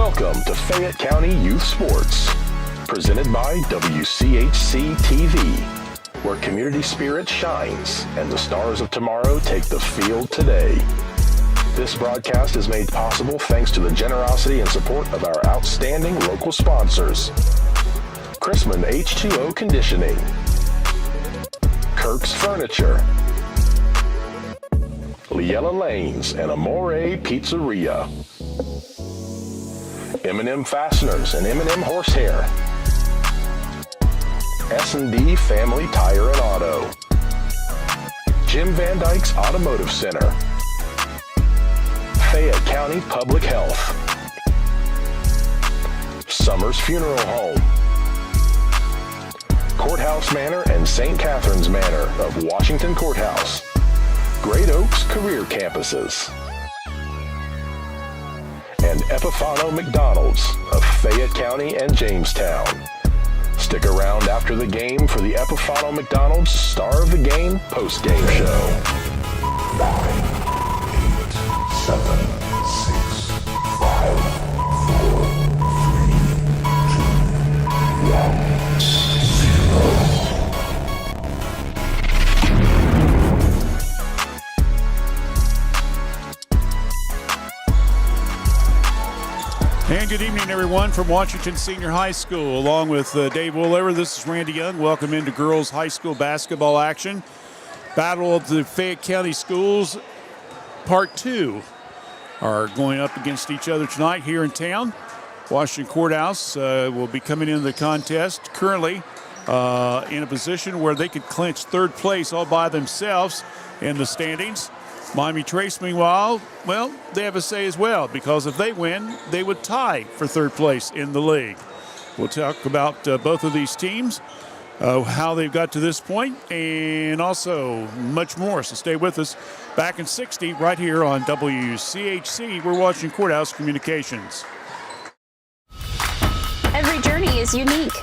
Welcome to Fayette County Youth Sports, presented by WCHC TV, where community spirit shines and the stars of tomorrow take the field today. This broadcast is made possible thanks to the generosity and support of our outstanding local sponsors. Chrisman H2O Conditioning, Kirk's Furniture, Liella Lanes and Amore Pizzeria, M&M Fasteners and M&M Horsehair, S&D Family Tire and Auto, Jim Van Dyke's Automotive Center, Fayette County Public Health, Summers Funeral Home, Courthouse Manor and St. Catherine's Manor of Washington Courthouse, Great Oaks Career Campuses, and Epifano McDonald's of Fayette County and Jamestown. Stick around after the game for the Epifano McDonald's Star of the Game post-game show. 9, 8, 7, 6, 5, 4, 3, 2, 1, 0. And good evening, everyone, from Washington Senior High School. Along with Dave Woollever, this is Randy Young. Welcome into girls high school basketball action. Battle of the Fayette County Schools, Part 2, are going up against each other tonight here in town. Washington Courthouse will be coming into the contest currently in a position where they could clinch third place all by themselves in the standings. Miami Trace, meanwhile, well, they have a say as well, because if they win, they would tie for third place in the league. We'll talk about both of these teams, how they've got to this point, and also much more. So stay with us. Back in 60, right here on WCHC, we're watching Courthouse Communications. Every journey is unique.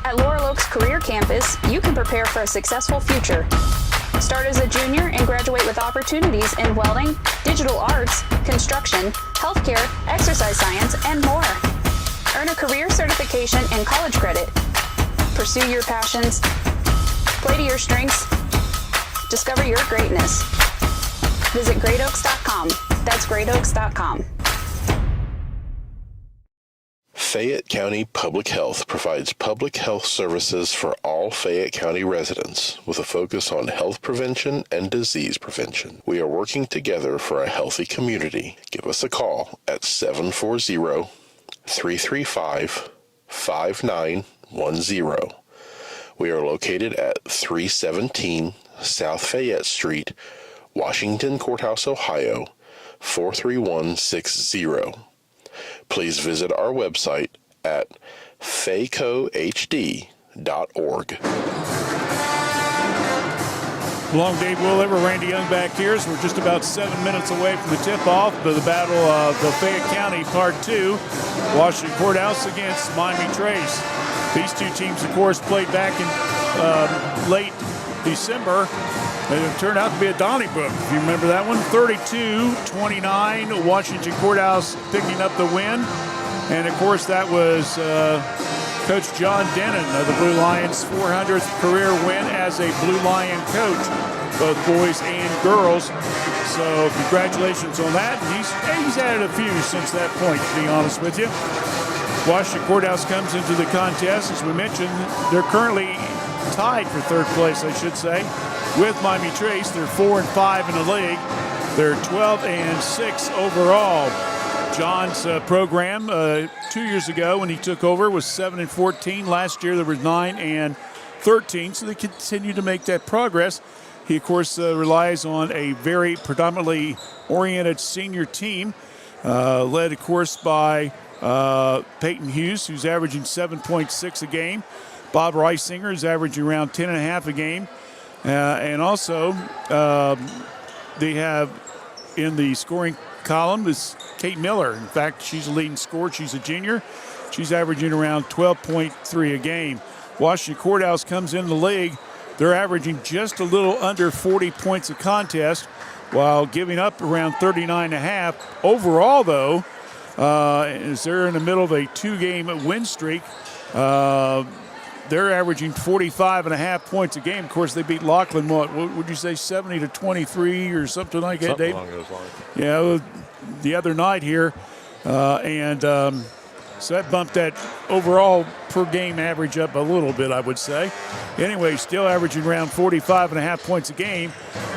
At Laurel Oaks Career Campus, you can prepare for a successful future. Start as a junior and graduate with opportunities in welding, digital arts, construction, healthcare, exercise science, and more. Earn a career certification and college credit. Pursue your passions. Play to your strengths. Discover your greatness. Visit greatoaks.com. That's greatoaks.com. Fayette County Public Health provides public health services for all Fayette County residents with a focus on health prevention and disease prevention. We are working together for a healthy community. Give us a call at 740-335-5910. We are located at 317 South Fayette Street, Washington Courthouse, Ohio, 43160. Please visit our website at faycohd.org. Along Dave Woollever, Randy Young back here, so we're just about 7 minutes away from the tip-off of the Battle of the Fayette County Part 2, Washington Courthouse against Miami Trace. These two teams, of course, played back in late December. It turned out to be a Donnybrook, if you remember that one. 32-29, Washington Courthouse picking up the win. And, of course, that was Coach John Denon of the Blue Lions' 400th career win as a Blue Lion coach, both boys and girls. So congratulations on that. And he's added a few since that point, to be honest with you. Washington Courthouse comes into the contest. As we mentioned, they're currently tied for third place, I should say, with Miami Trace. They're 4-5 in the league. They're 12-6 overall. John's program 2 years ago when he took over was 7-14. Last year there was 9-13, so they continue to make that progress. He, of course, relies on a very predominantly oriented senior team, led, of course, by Peyton Hughes, who's averaging 7.6 a game. Bob Reisinger is averaging around 10.5 a game. And also, they have in the scoring column is Kate Miller. In fact, she's a leading scorer. She's a junior. She's averaging around 12.3 a game. Washington Courthouse comes in the league. They're averaging just a little under 40 points a contest while giving up around 39.5. Overall, though, as they're in the middle of a 2-game win streak. They're averaging 45.5 points a game. Of course, they beat Laughlin, what would you say, 70-23 or something like that, Dave? Something along those lines. Yeah, the other night here. So that bumped that overall per game average up a little bit, I would say. Anyway, still averaging around 45.5 points a game,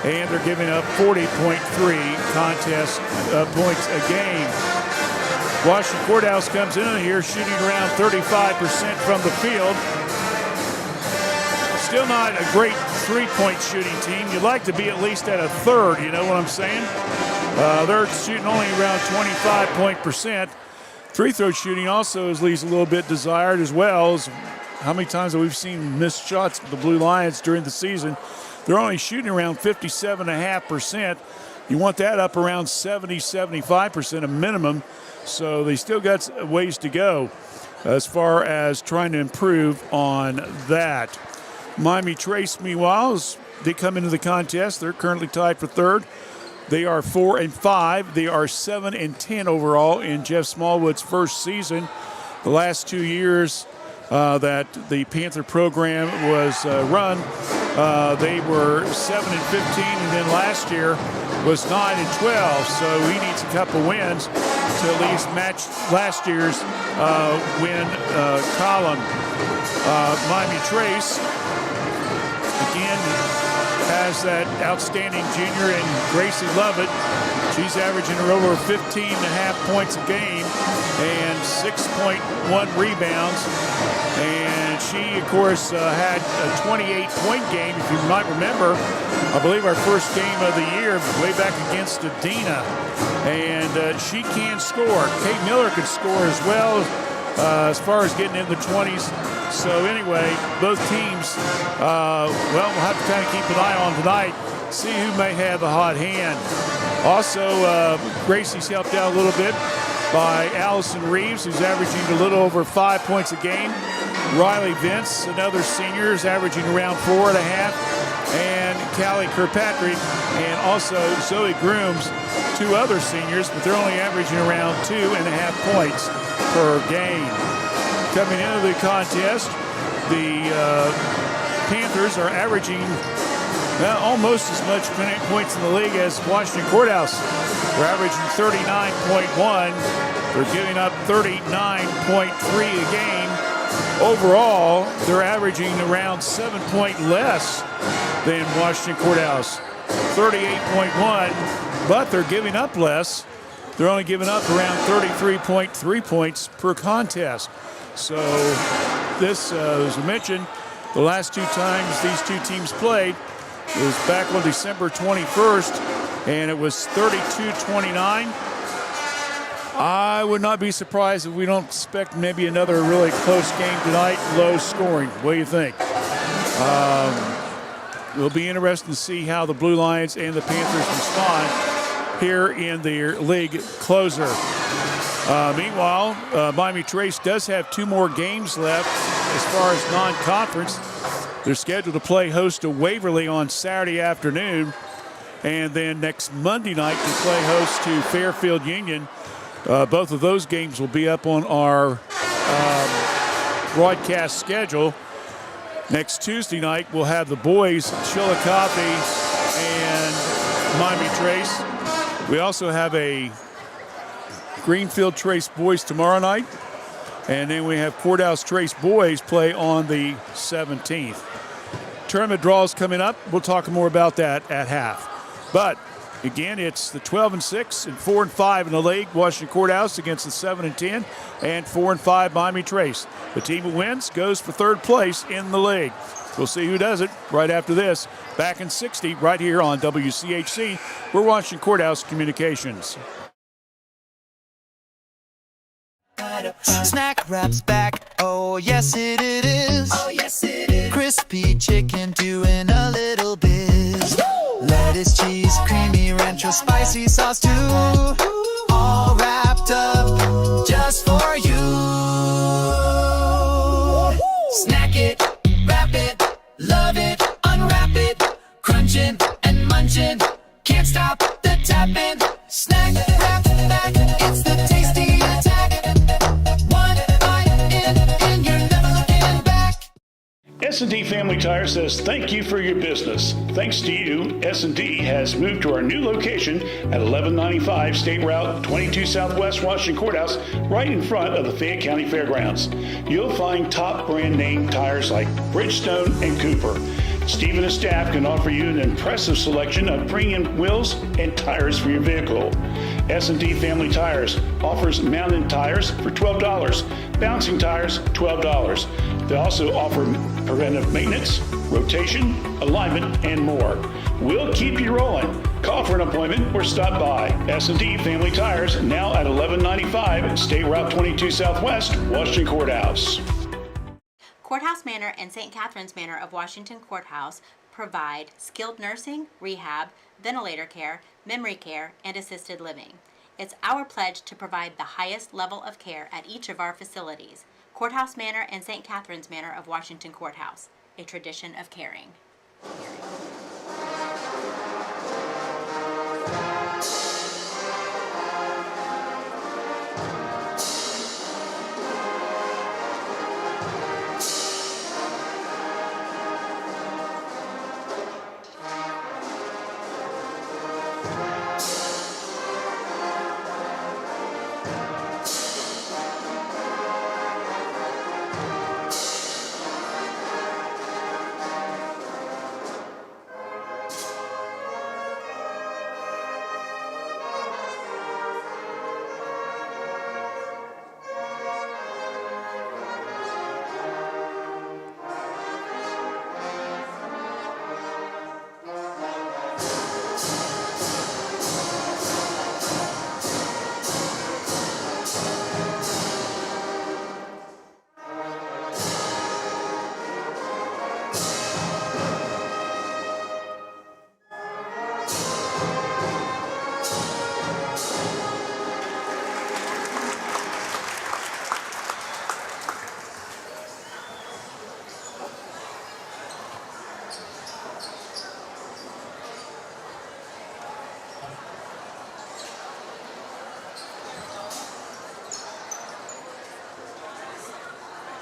and they're giving up 40.3 contest points a game. Washington Courthouse comes in here shooting around 35% from the field. Still not a great three-point shooting team. You'd like to be at least at a third, you know what I'm saying? They're shooting only around 25%. Free throw shooting also leaves a little bit desired, as well as how many times have we seen missed shots with the Blue Lions during the season. They're only shooting around 57.5%. You want that up around 70-75% a minimum. So they still got ways to go as far as trying to improve on that. Miami Trace, meanwhile, they come into the contest. They're currently tied for third. They are 4-5. They are 7-10 overall in Jeff Smallwood's first season. The last 2 years that the Panther program was run, they were 7-15, and then last year was 9-12. So he needs a couple wins to at least match last year's win column. Miami Trace again has that outstanding junior in Gracie Lovett. She's averaging over 15.5 points a game and 6.1 rebounds. And she, of course, had a 28-point game, if you might remember. I believe our first game of the year, way back against Adena. And she can score. Kate Miller can score as well, as far as getting in the 20s. So anyway, both teams, well, we'll have to kind of keep an eye on tonight, see who may have a hot hand. Also, Gracie's helped out a little bit by Allison Reeves, who's averaging a little over 5 points a game. Riley Vince, another senior, is averaging around 4.5. And Callie Kirkpatrick and also Zoe Grooms, 2 other seniors, but they're only averaging around 2.5 points per game. Coming into the contest, the Panthers are averaging almost as much points in the league as Washington Courthouse. They're averaging 39.1. They're giving up 39.3 a game. Overall, they're averaging around 7 points less than Washington Courthouse. 38.1, but they're giving up less. They're only giving up around 33.3 points per contest. So this, as I mentioned, the last 2 times these 2 teams played was back on December 21st, and it was 32-29. I would not be surprised if we don't expect maybe another really close game tonight, low scoring. What do you think? It'll be interesting to see how the Blue Lions and the Panthers respond here in their league closer. Meanwhile, Miami Trace does have 2 more games left as far as non-conference. They're scheduled to play host to Waverly on Saturday afternoon, and then next Monday night to play host to Fairfield Union. Both of those games will be up on our broadcast schedule. Next Tuesday night, we'll have the boys, Chillicothe and Miami Trace. We also have a Greenfield Trace boys tomorrow night. And then we have Courthouse Trace boys play on the 17th. Tournament draws coming up. We'll talk more about that at half. But again, it's the 12-6 and 4-5 in the league. Washington Courthouse against the 7-10 and 4-5 Miami Trace. The team who wins goes for third place in the league. We'll see who does it right after this. Back in 60 right here on WCHC. We're Washington Courthouse Communications. Snack Wrap's back, oh yes it is. Oh yes it is. Crispy chicken doing a little biz. Woo! Lettuce, cheese, creamy ranch, spicy sauce too. All wrapped up just for you. Woo! Snack it, wrap it, love it, unwrap it. Crunching and munching, can't stop the tapping. Snack Wrap back, it's the tastiest Tire says thank you for your business. Thanks to you, S&D has moved to our new location at 1195 State Route 22 Southwest Washington Courthouse, right in front of the Fayette County Fairgrounds. You'll find top brand name tires like Bridgestone and Cooper. Steve and his staff can offer you an impressive selection of premium wheels and tires for your vehicle. S&D Family Tires offers mounted tires for $12, bouncing tires $12. They also offer preventive maintenance, rotation, alignment, and more. We'll keep you rolling. Call for an appointment or stop by. S&D Family Tires, now at 1195 State Route 22 Southwest, Washington Courthouse. Courthouse Manor and St. Catherine's Manor of Washington Courthouse provide skilled nursing, rehab, ventilator care, memory care, and assisted living. It's our pledge to provide the highest level of care at each of our facilities. Courthouse Manor and St. Catherine's Manor of Washington Courthouse, a tradition of caring.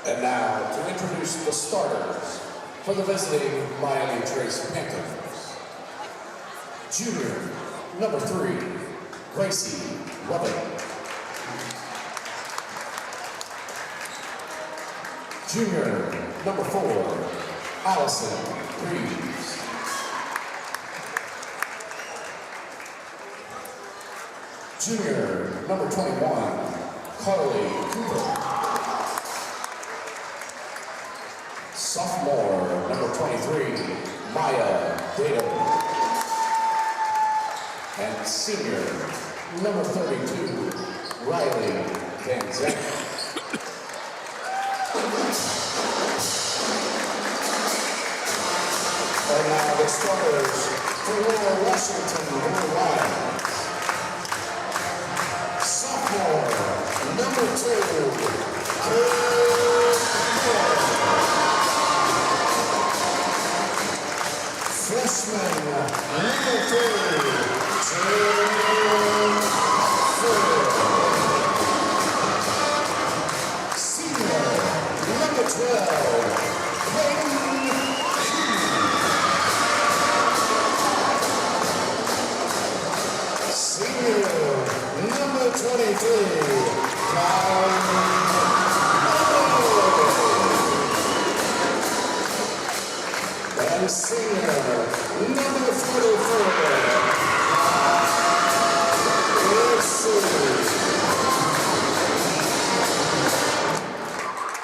And now, to introduce the starters for the visiting Miami Trace Panthers. Junior, number 3, Gracie Lovett. Junior, number 4, Allison Reeves. Junior, number 21, Carly Cooper. Sophomore, number 23, Maya Dado. And senior, number 32, Riley Van Zandt. And now the starters for Lower Washington Blue Lions. Sophomore, number 2, freshman, number 3, Jane Ford. Senior, number 12, Clayton Key. Senior, number 23, Kyle. And senior, number 44,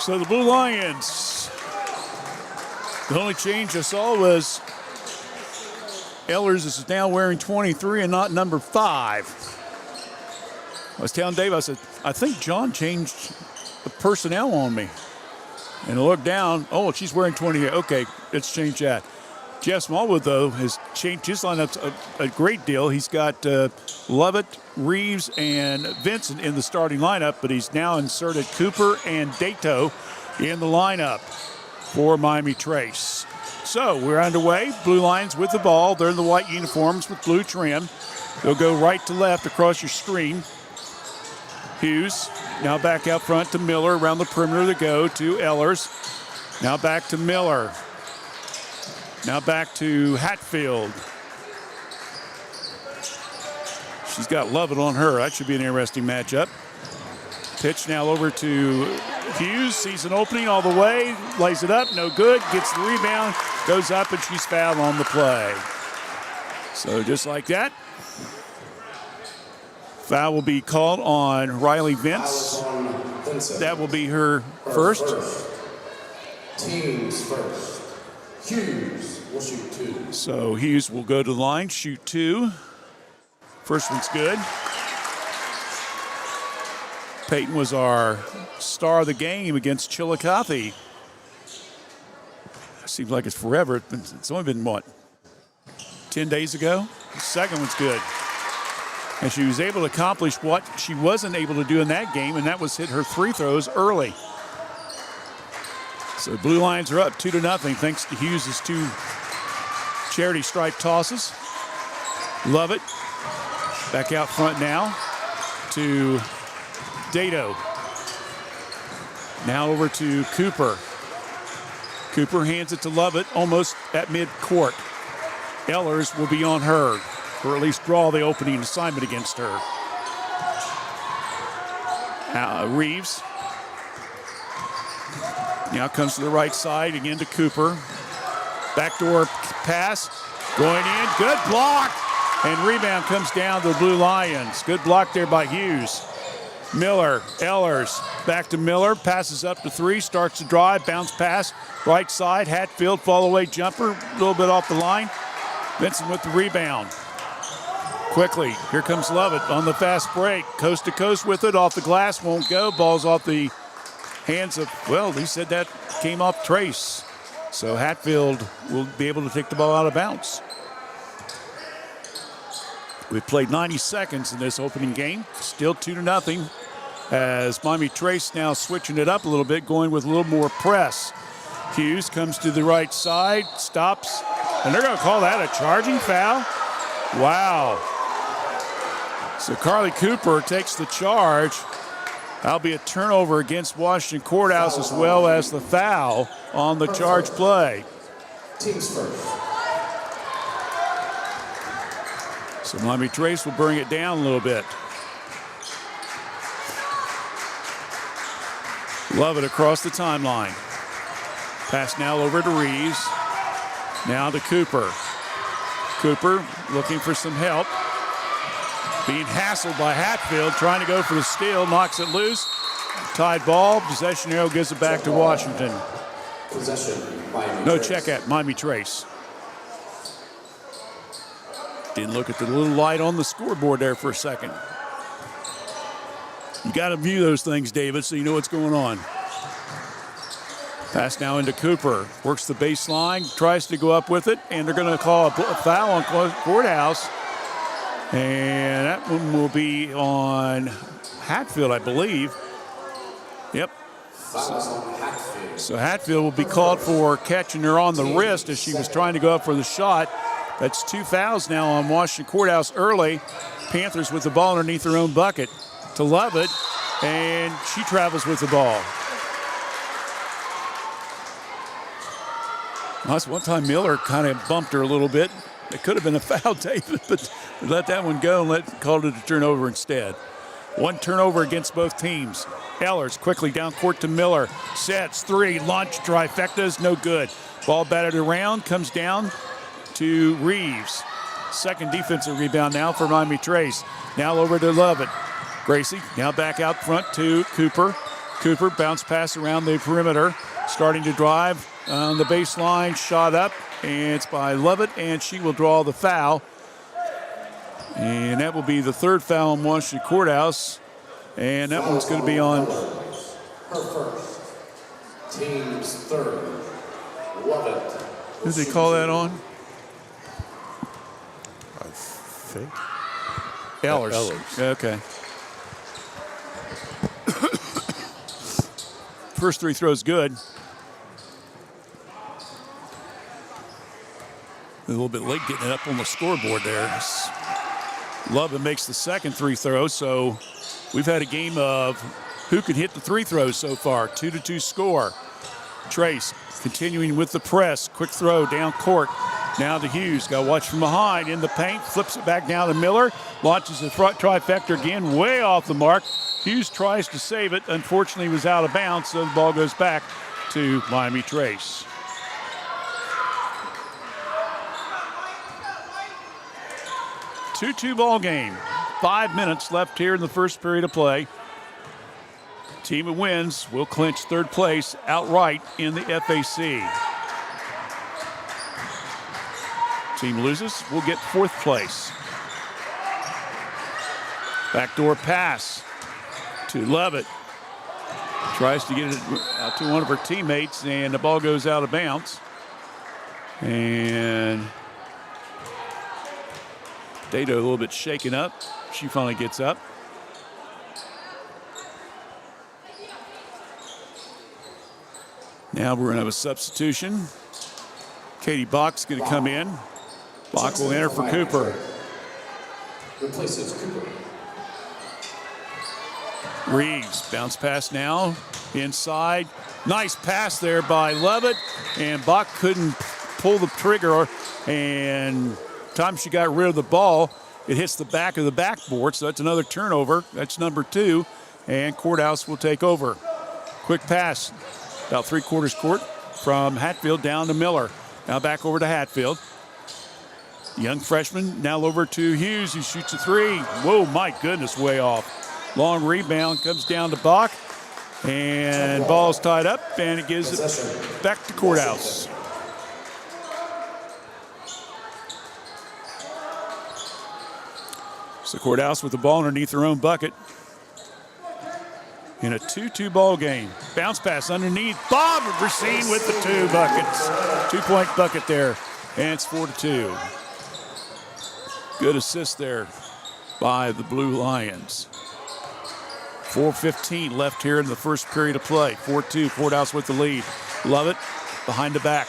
So the Blue Lions, the only change I saw was Ehlers is now wearing 23 and not number 5. I was telling Dave, I said, I think John changed the personnel on me. And I looked down, oh, she's wearing 28. Okay, let's change that. Jeff Smallwood, though, has changed his lineup a great deal. He's got Lovett, Reeves, and Vincent in the starting lineup, but he's now inserted Cooper and Dato in the lineup for Miami Trace. So we're underway. Blue Lions with the ball. They're in the white uniforms with blue trim. They'll go right to left across your screen. Hughes now back out front to Miller. Around the perimeter to go to Ehlers. Now back to Miller. Now back to Hatfield. She's got Lovett on her. That should be an interesting matchup. Pitch now over to Hughes. Sees an opening all the way. Lays it up. No good. Gets the rebound. Goes up, and she's fouled on the play. So just like that, foul will be called on Riley Vince. That will be her first. Teams first. Hughes will shoot 2. So Hughes will go to the line, shoot 2. First one's good. Peyton was our star of the game against Chillicothe. Seems like it's forever. It's only been, what, 10 days ago? The second one's good. And she was able to accomplish what she wasn't able to do in that game, and that was hit her free throws early. So Blue Lions are up 2-0 thanks to Hughes' 2 charity stripe tosses. Love it. Back out front now to Dato. Now over to Cooper. Cooper hands it to Lovett almost at mid-court. Ellers will be on her, or at least draw the opening assignment against her. Reeves now comes to the right side, again to Cooper. Backdoor pass, going in, good block! And rebound comes down to the Blue Lions. Good block there by Hughes. Miller, Ellers, back to Miller, passes up to 3, starts to drive, bounce pass, right side, Hatfield, fall away jumper, a little bit off the line. Vincent with the rebound. Quickly, here comes Lovett on the fast break. Coast to coast with it, off the glass, won't go. Ball's off the hands of, well, he said that came off Trace. So Hatfield will be able to take the ball out of bounds. We've played 90 seconds in this opening game. Still 2-0 as Miami Trace now switching it up a little bit, going with a little more press. Hughes comes to the right side, stops, and they're going to call that a charging foul. Wow. So Carly Cooper takes the charge. That'll be a turnover against Washington Courthouse as well as the foul on the charge play. Teams first. So Miami Trace will bring it down a little bit. Love it across the timeline. Pass now over to Reeves. Now to Cooper. Cooper looking for some help. Being hassled by Hatfield, trying to go for the steal, knocks it loose. Tied ball, possession arrow gives it back to Washington. Possession, Miami No Trace. check at Miami Trace. Didn't look at the little light on the scoreboard there for a second. You got to view those things, David, so you know what's going on. Pass now into Cooper. Works the baseline, tries to go up with it, and they're going to call a foul on Courthouse. And that one will be on Hatfield, I believe. Yep. So Hatfield will be called for catching her on the wrist as she was trying to go up for the shot. That's 2 fouls now on Washington Courthouse early. Panthers with the ball underneath their own bucket to Lovett, and she travels with the ball. That's one time Miller kind of bumped her a little bit. It could have been a foul, David, but let that one go and called it a turnover instead. One turnover against both teams. Ellers quickly down court to Miller. Sets 3, launch trifectas, no good. Ball batted around, comes down to Reeves. Second defensive rebound now for Miami Trace. Now over to Lovett. Gracie now back out front to Cooper. Cooper bounce pass around the perimeter. Starting to drive on the baseline, shot up, and it's by Lovett, and she will draw the foul. And that will be the 3rd foul on Washington Courthouse. And that one's going to be on. Her first. Team's 3rd. Lovett. Who did they call that on? I think. Ellers. Ellers. Okay. First 3 throws good. A little bit late getting it up on the scoreboard there. Lovett makes the second 3 throws, so we've had a game of who can hit the 3 throws so far. 2-2 score. Trace continuing with the press. Quick throw down court. Now to Hughes. Got to watch from behind in the paint. Flips it back down to Miller. Launches the front trifecta again. Way off the mark. Hughes tries to save it. Unfortunately, he was out of bounds, so the ball goes back to Miami Trace. Two-two ball game. 5 minutes left here in the first period of play. Team that wins will clinch third place outright in the FAC. Team loses will get fourth place. Backdoor pass to Levitt. Tries to get it out to one of her teammates, and the ball goes out of bounds. And Dato a little bit shaken up. She finally gets up. Now we're going to have a substitution. Katie Bach's going to come in. Bach will enter for Cooper. Replaces Cooper. Reeves, bounce pass now, inside. Nice pass there by Levitt, and Bach couldn't pull the trigger, and time she got rid of the ball, it hits the back of the backboard, so that's another turnover. That's number 2, and Courthouse will take over. Quick pass, about 3/4 court from Hatfield down to Miller. Now back over to Hatfield. Young freshman now over to Hughes, who shoots a 3. Whoa, my goodness, way off. Long rebound comes down to Bach, and ball's tied up, and it gives it back to Courthouse. So Courthouse with the ball underneath their own bucket in a 2-2 ball game. Bounce pass underneath. Bob Racine with the 2 buckets. 2-point bucket there, and it's 4-2. Good assist there by the Blue Lions. 4:15 left here in the first period of play. 4-2, Courthouse with the lead. Lovett behind the back.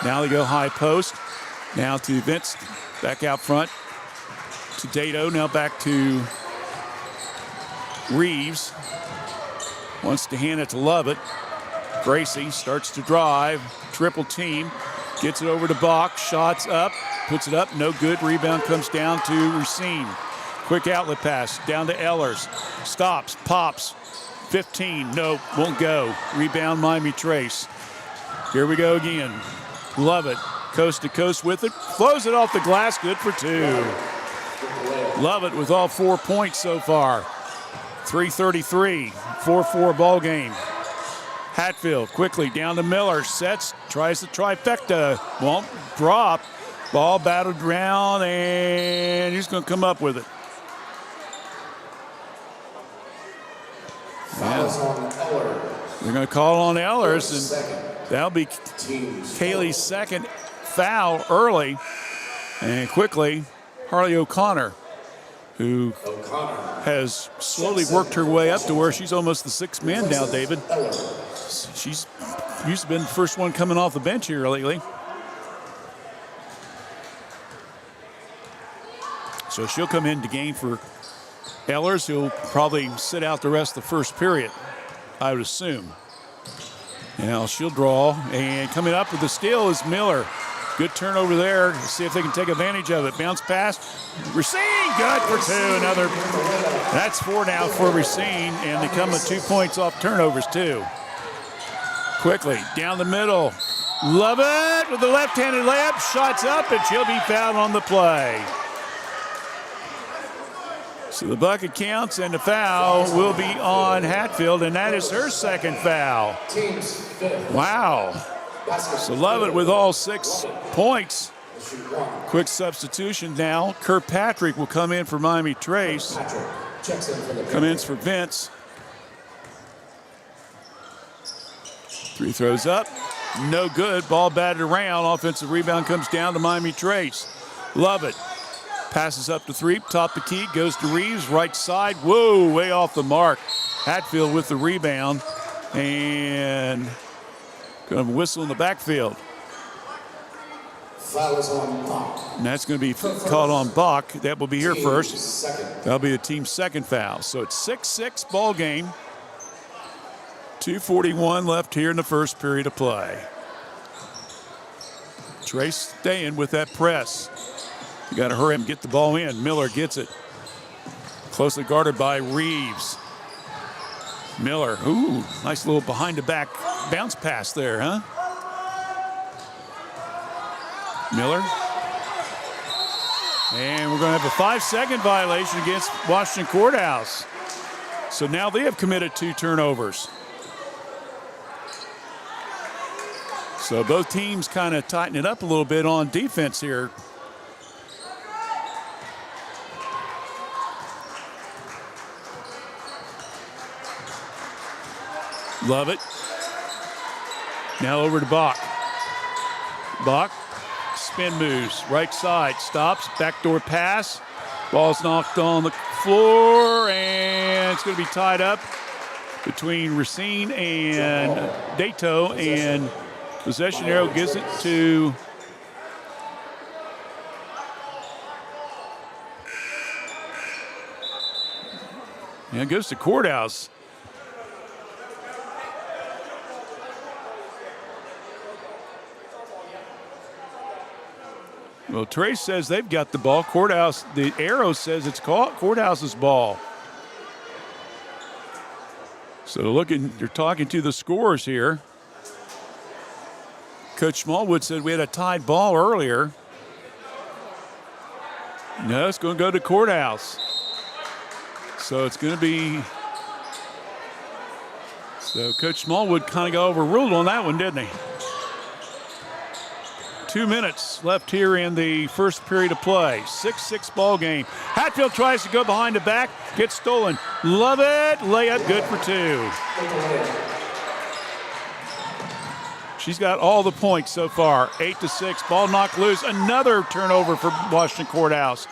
Now they go high post. Now to Vince, back out front to Dato. Now back to Reeves. Wants to hand it to Lovett. Gracie starts to drive. Triple team. Gets it over to Bach. Shots up. Puts it up. No good. Rebound comes down to Racine. Quick outlet pass down to Ehlers. Stops, pops. 15, no, won't go. Rebound Miami Trace. Here we go again. Lovett, coast to coast with it. Flows it off the glass, good for 2. Lovett with all 4 points so far. 3:33, 4-4 ball game. Hatfield quickly down to Miller. Sets, tries the trifecta. Won't drop. Ball battled around, and he's going to come up with it. They're going to call on Ehlers, and that'll be Kaylee's second foul early. And quickly, Harley O'Connor, who has slowly worked her way up to where she's almost the 6th man now, David. She's used to be the first one coming off the bench here lately. So she'll come in to game for Ehlers, who'll probably sit out the rest of the first period, I would assume. Now she'll draw, and coming up with the steal is Miller. Good turnover there. Let's see if they can take advantage of it. Bounce pass. Racine, good for 2. Another. That's 4 now for Racine, and they come with 2 points off turnovers, too. Quickly, down the middle. Lovett with the left-handed layup. Shots up, and she'll be fouled on the play. So the bucket counts, and the foul will be on Hatfield, and that is her second foul. Wow. So Lovett with all 6 points. Quick substitution now. Kirkpatrick will come in for Miami Trace. Come in for Vince. 3 throws up. No good. Ball batted around. Offensive rebound comes down to Miami Trace. Lovett. Passes up to 3, top the key, goes to Reeves, right side. Whoa, way off the mark. Hatfield with the rebound, and going to whistle in the backfield. Foul is on Bach. And that's going to be called on Bach. That will be here first. That'll be the team's second foul. So it's 6-6 ball game. 2:41 left here in the first period of play. Trace staying with that press. You got to hurry and get the ball in. Miller gets it. Closely guarded by Reeves. Miller, ooh, nice little behind the back bounce pass there, huh? Miller. And we're going to have a 5-second violation against Washington Courthouse. So now they have committed 2 turnovers. So both teams kind of tighten it up a little bit on defense here. Love it. Now over to Bach. Bach, spin moves, right side, stops, backdoor pass. Ball's knocked on the floor, and it's going to be tied up between Racine and Dato, and possession arrow gives it to it goes to Courthouse. Well, Trace says they've got the ball. Courthouse, the arrow says it's Courthouse's ball. So you're talking to the scores here. Coach Smallwood said we had a tied ball earlier. No, it's going to go to Courthouse. So it's going to be. So Coach Smallwood kind of got overruled on that one, didn't he? 2 minutes left here in the first period of play. 6-6 ball game. Hatfield tries to go behind the back, gets stolen. Love it. Layup good for 2. She's got all the points so far. 8-6. Ball knocked loose. Another turnover for Washington Courthouse.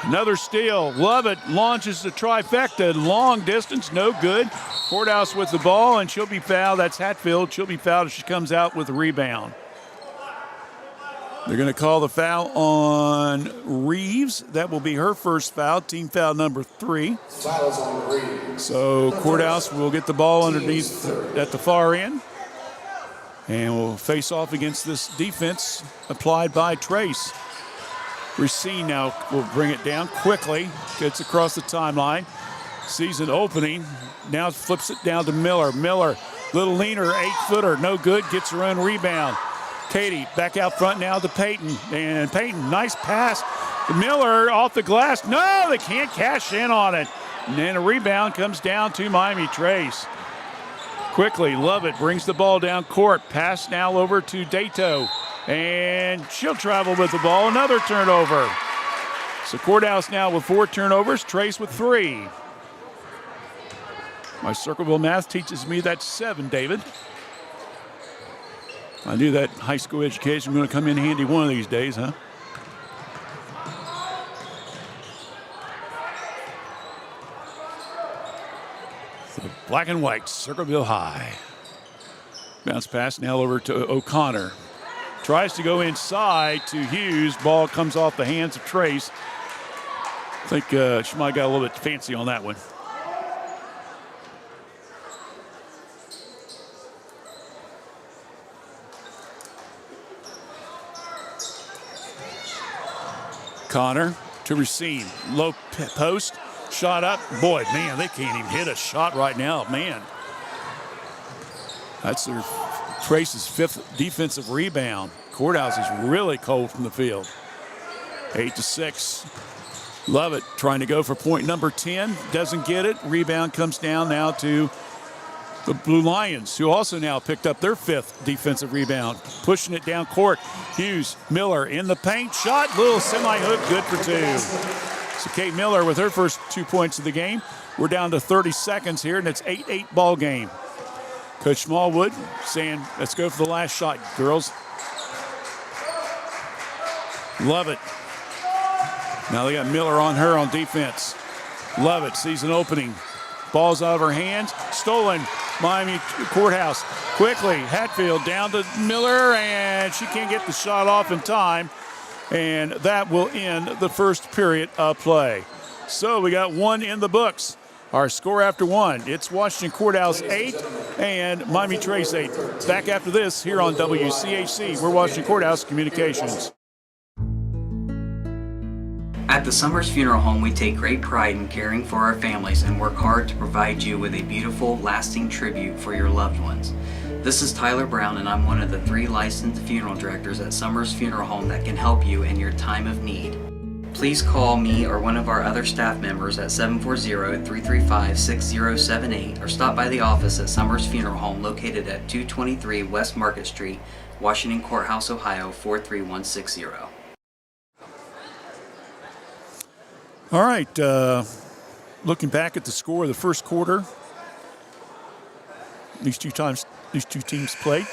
Another steal. Love it. Launches the trifecta. Long distance. No good. Courthouse with the ball, and she'll be fouled. That's Hatfield. She'll be fouled if she comes out with a rebound. They're going to call the foul on Reeves. That will be her first foul, team foul number 3. Fouls on Reeves. So Courthouse will get the ball underneath at the far end. And we'll face off against this defense applied by Trace. Racine now will bring it down quickly. Gets across the timeline. Sees an opening. Now flips it down to Miller. Miller, little leaner, 8-footer. No good. Gets her own rebound. Katie back out front now to Peyton. And Peyton, nice pass. Miller off the glass. No, they can't cash in on it. And then a rebound comes down to Miami Trace. Quickly, Lovett brings the ball down court. Pass now over to Dato. And she'll travel with the ball. Another turnover. So Courthouse now with 4 turnovers. Trace with 3. My Circleville math teaches me that's 7, David. I knew that high school education was going to come in handy one of these days, huh? So black and white, Circleville High. Bounce pass now over to O'Connor. Tries to go inside to Hughes. Ball comes off the hands of Trace. I think she might have got a little bit fancy on that one. Connor to Racine. Low post. Shot up. Boy, man, they can't even hit a shot right now. Man. That's their Trace's 5th defensive rebound. Courthouse is really cold from the field. 8-6. Lovett trying to go for point number 10. Doesn't get it. Rebound comes down now to the Blue Lions, who also now picked up their 5th defensive rebound. Pushing it down court. Hughes, Miller in the paint. Shot, little semi-hook, good for 2. So Kate Miller with her first 2 points of the game. We're down to 30 seconds here, and it's 8-8 ball game. Coach Smallwood saying, let's go for the last shot, girls. Love it. Now they got Miller on her on defense. Love it, sees an opening. Ball's out of her hands, stolen. Miami Courthouse. Quickly, Hatfield down to Miller, and she can't get the shot off in time. And that will end the first period of play. So we got one in the books. Our score after one, it's Washington Courthouse 8 and Miami Trace 8. Back after this here on WCHC. We're Washington Courthouse Communications. At the Summers Funeral Home, we take great pride in caring for our families and work hard to provide you with a beautiful, lasting tribute for your loved ones. This is Tyler Brown, and I'm one of the 3 licensed funeral directors at Summers Funeral Home that can help you in your time of need. Please call me or one of our other staff members at 740-335-6078 or stop by the office at Summers Funeral Home located at 223 West Market Street, Washington Courthouse, Ohio 43160. All right, looking back at the score of the first quarter, these two teams played.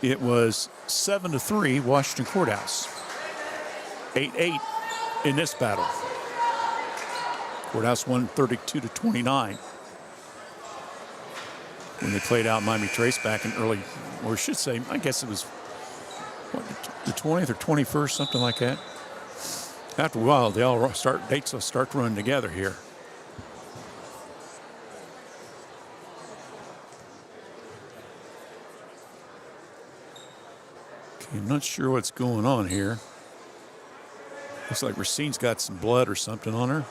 It was 7-3 Washington Courthouse. 8-8 in this battle. Courthouse won 32-29 when they played out Miami Trace back in early, or I should say, I guess it was the 20th or 21st, something like that. After a while, dates will start to run together here. Okay, I'm not sure what's going on here. Looks like Racine's got some blood or something on her.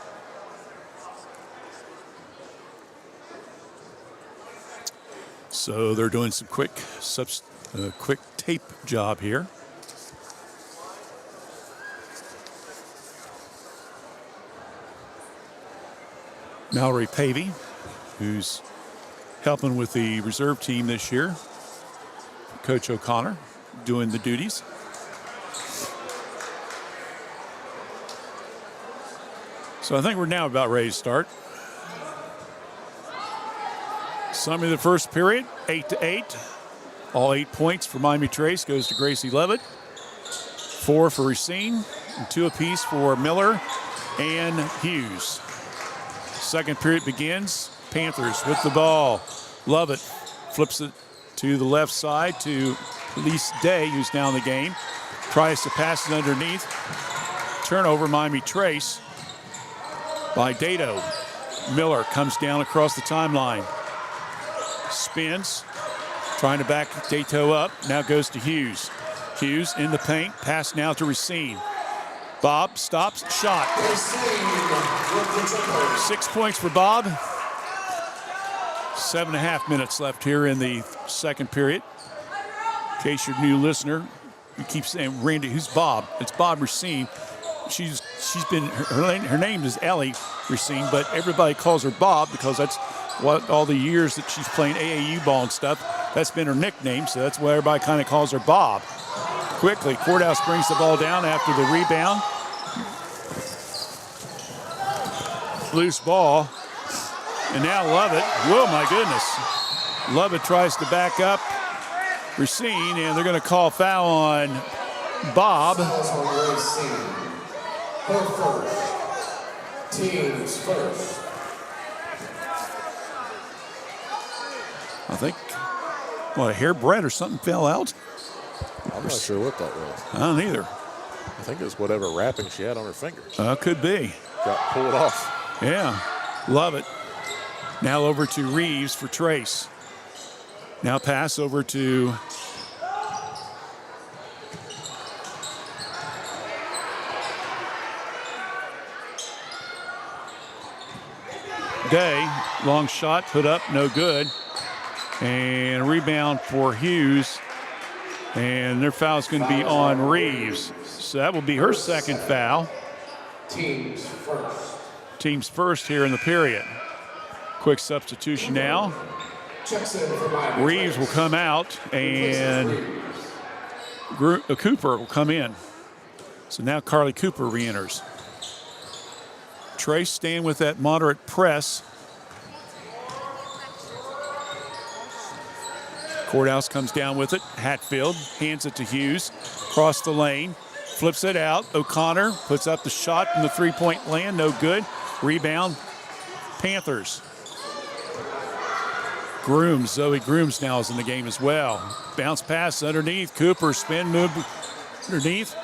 So they're doing some quick tape job here. Mallory Pavey, who's helping with the reserve team this year. Coach O'Connor doing the duties. So I think we're now about ready to start. Summary of the first period, 8-8. All 8 points for Miami Trace goes to Gracie Levitt. 4 for Racine, and 2 apiece for Miller and Hughes. Second period begins. Panthers with the ball. Lovett flips it to the left side to Elise Day, who's now in the game. Tries to pass it underneath. Turnover, Miami Trace by Dato. Miller comes down across the timeline. Spins, trying to back Dato up. Now goes to Hughes. Hughes in the paint. Pass now to Racine. Bob stops, shot. 6 points for Bob. 7.5 minutes left here in the second period. In case you're a new listener, you keep saying, Randy, who's Bob? It's Bob Racine. She's been, her name is Ellie Racine, but everybody calls her Bob because that's what all the years that she's playing AAU ball and stuff, that's been her nickname, so that's why everybody kind of calls her Bob. Quickly, Courthouse brings the ball down after the rebound. Loose ball. And now Lovett. Whoa, my goodness. Lovett tries to back up Racine, and they're going to call foul on Bob. Her first. Team's first. I think, a hairbread or something fell out? I'm not sure what that was. I don't either. I think it was whatever wrapping she had on her fingers. Could be. Got pulled off. Yeah, love it. Now over to Reeves for Trace. Now pass over to Day. Long shot, put up, no good. And a rebound for Hughes. And their foul is going to be on Reeves. So that will be her second foul. Team's first. Team's first here in the period. Quick substitution now. Checks in for Miami Reeves will come out and Cooper will come in. So now Carly Cooper re-enters. Trace staying with that moderate press. Courthouse comes down with it. Hatfield hands it to Hughes. Across the lane. Flips it out. O'Connor puts up the shot from the three-point land. No good. Rebound. Panthers. Grooms. Zoe Grooms now is in the game as well. Bounce pass underneath. Cooper spin move underneath.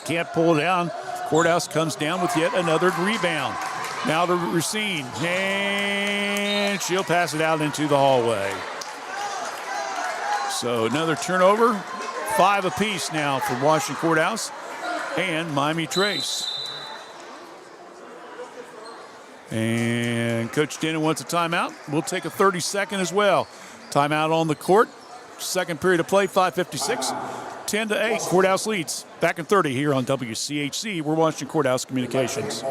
Can't pull it down. Courthouse comes down with yet another rebound. Now to Racine, and she'll pass it out into the hallway. So another turnover, 5 apiece now for Washington Courthouse and Miami Trace. And Coach Dennon wants a timeout. We'll take a 30-second as well. Timeout on the court. Second period of play, 5:56. 10-8, Courthouse leads. Back in 30 here on WCHC. We're Washington Courthouse Communications.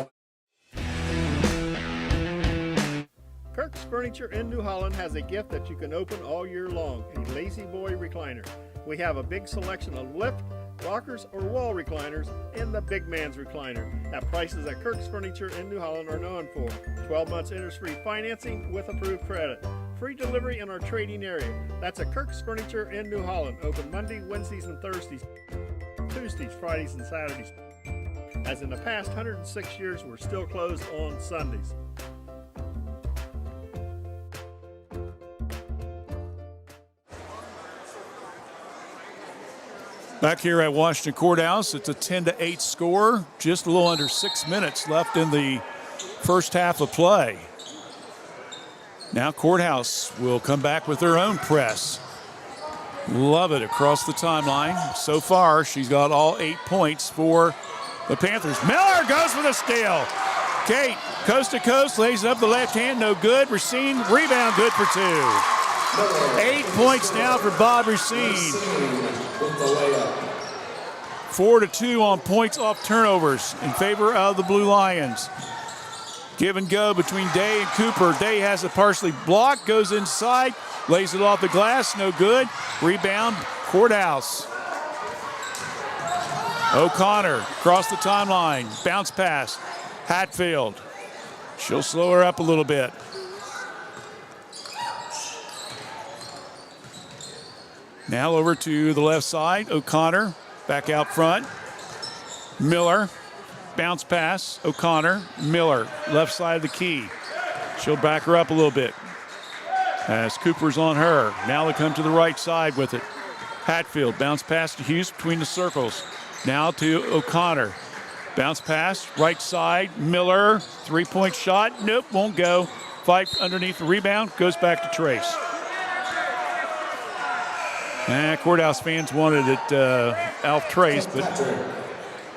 Kirk's Furniture in New Holland has a gift that you can open all year long, a Lazy Boy recliner. We have a big selection of lift, rockers, or wall recliners, and the big man's recliner at prices that Kirk's Furniture in New Holland are known for. 12 months interest-free financing with approved credit. Free delivery in our trading area. That's at Kirk's Furniture in New Holland. Open Monday, Wednesdays, and Thursdays. Tuesdays, Fridays, and Saturdays. As in the past 106 years, we're still closed on Sundays. Back here at Washington Courthouse, it's a 10-8 score. Just a little under 6 minutes left in the first half of play. Now Courthouse will come back with their own press. Love it across the timeline. So far, she's got all 8 points for the Panthers. Miller goes for the steal. Kate, coast to coast, lays it up the left hand, no good. Racine, rebound, good for 2. 8 points now for Bob Racine. 4-2 on points off turnovers in favor of the Blue Lions. Give and go between Day and Cooper. Day has it partially blocked, goes inside, lays it off the glass, no good. Rebound, Courthouse. O'Connor across the timeline, bounce pass, Hatfield. She'll slow her up a little bit. Now over to the left side, O'Connor back out front. Miller, bounce pass, O'Connor, Miller, left side of the key. She'll back her up a little bit as Cooper's on her. Now they come to the right side with it. Hatfield, bounce pass to Hughes between the circles. Now to O'Connor. Bounce pass, right side, Miller, 3-point shot, nope, won't go. Fight underneath the rebound, goes back to Trace. Courthouse fans wanted it Alf Trace, but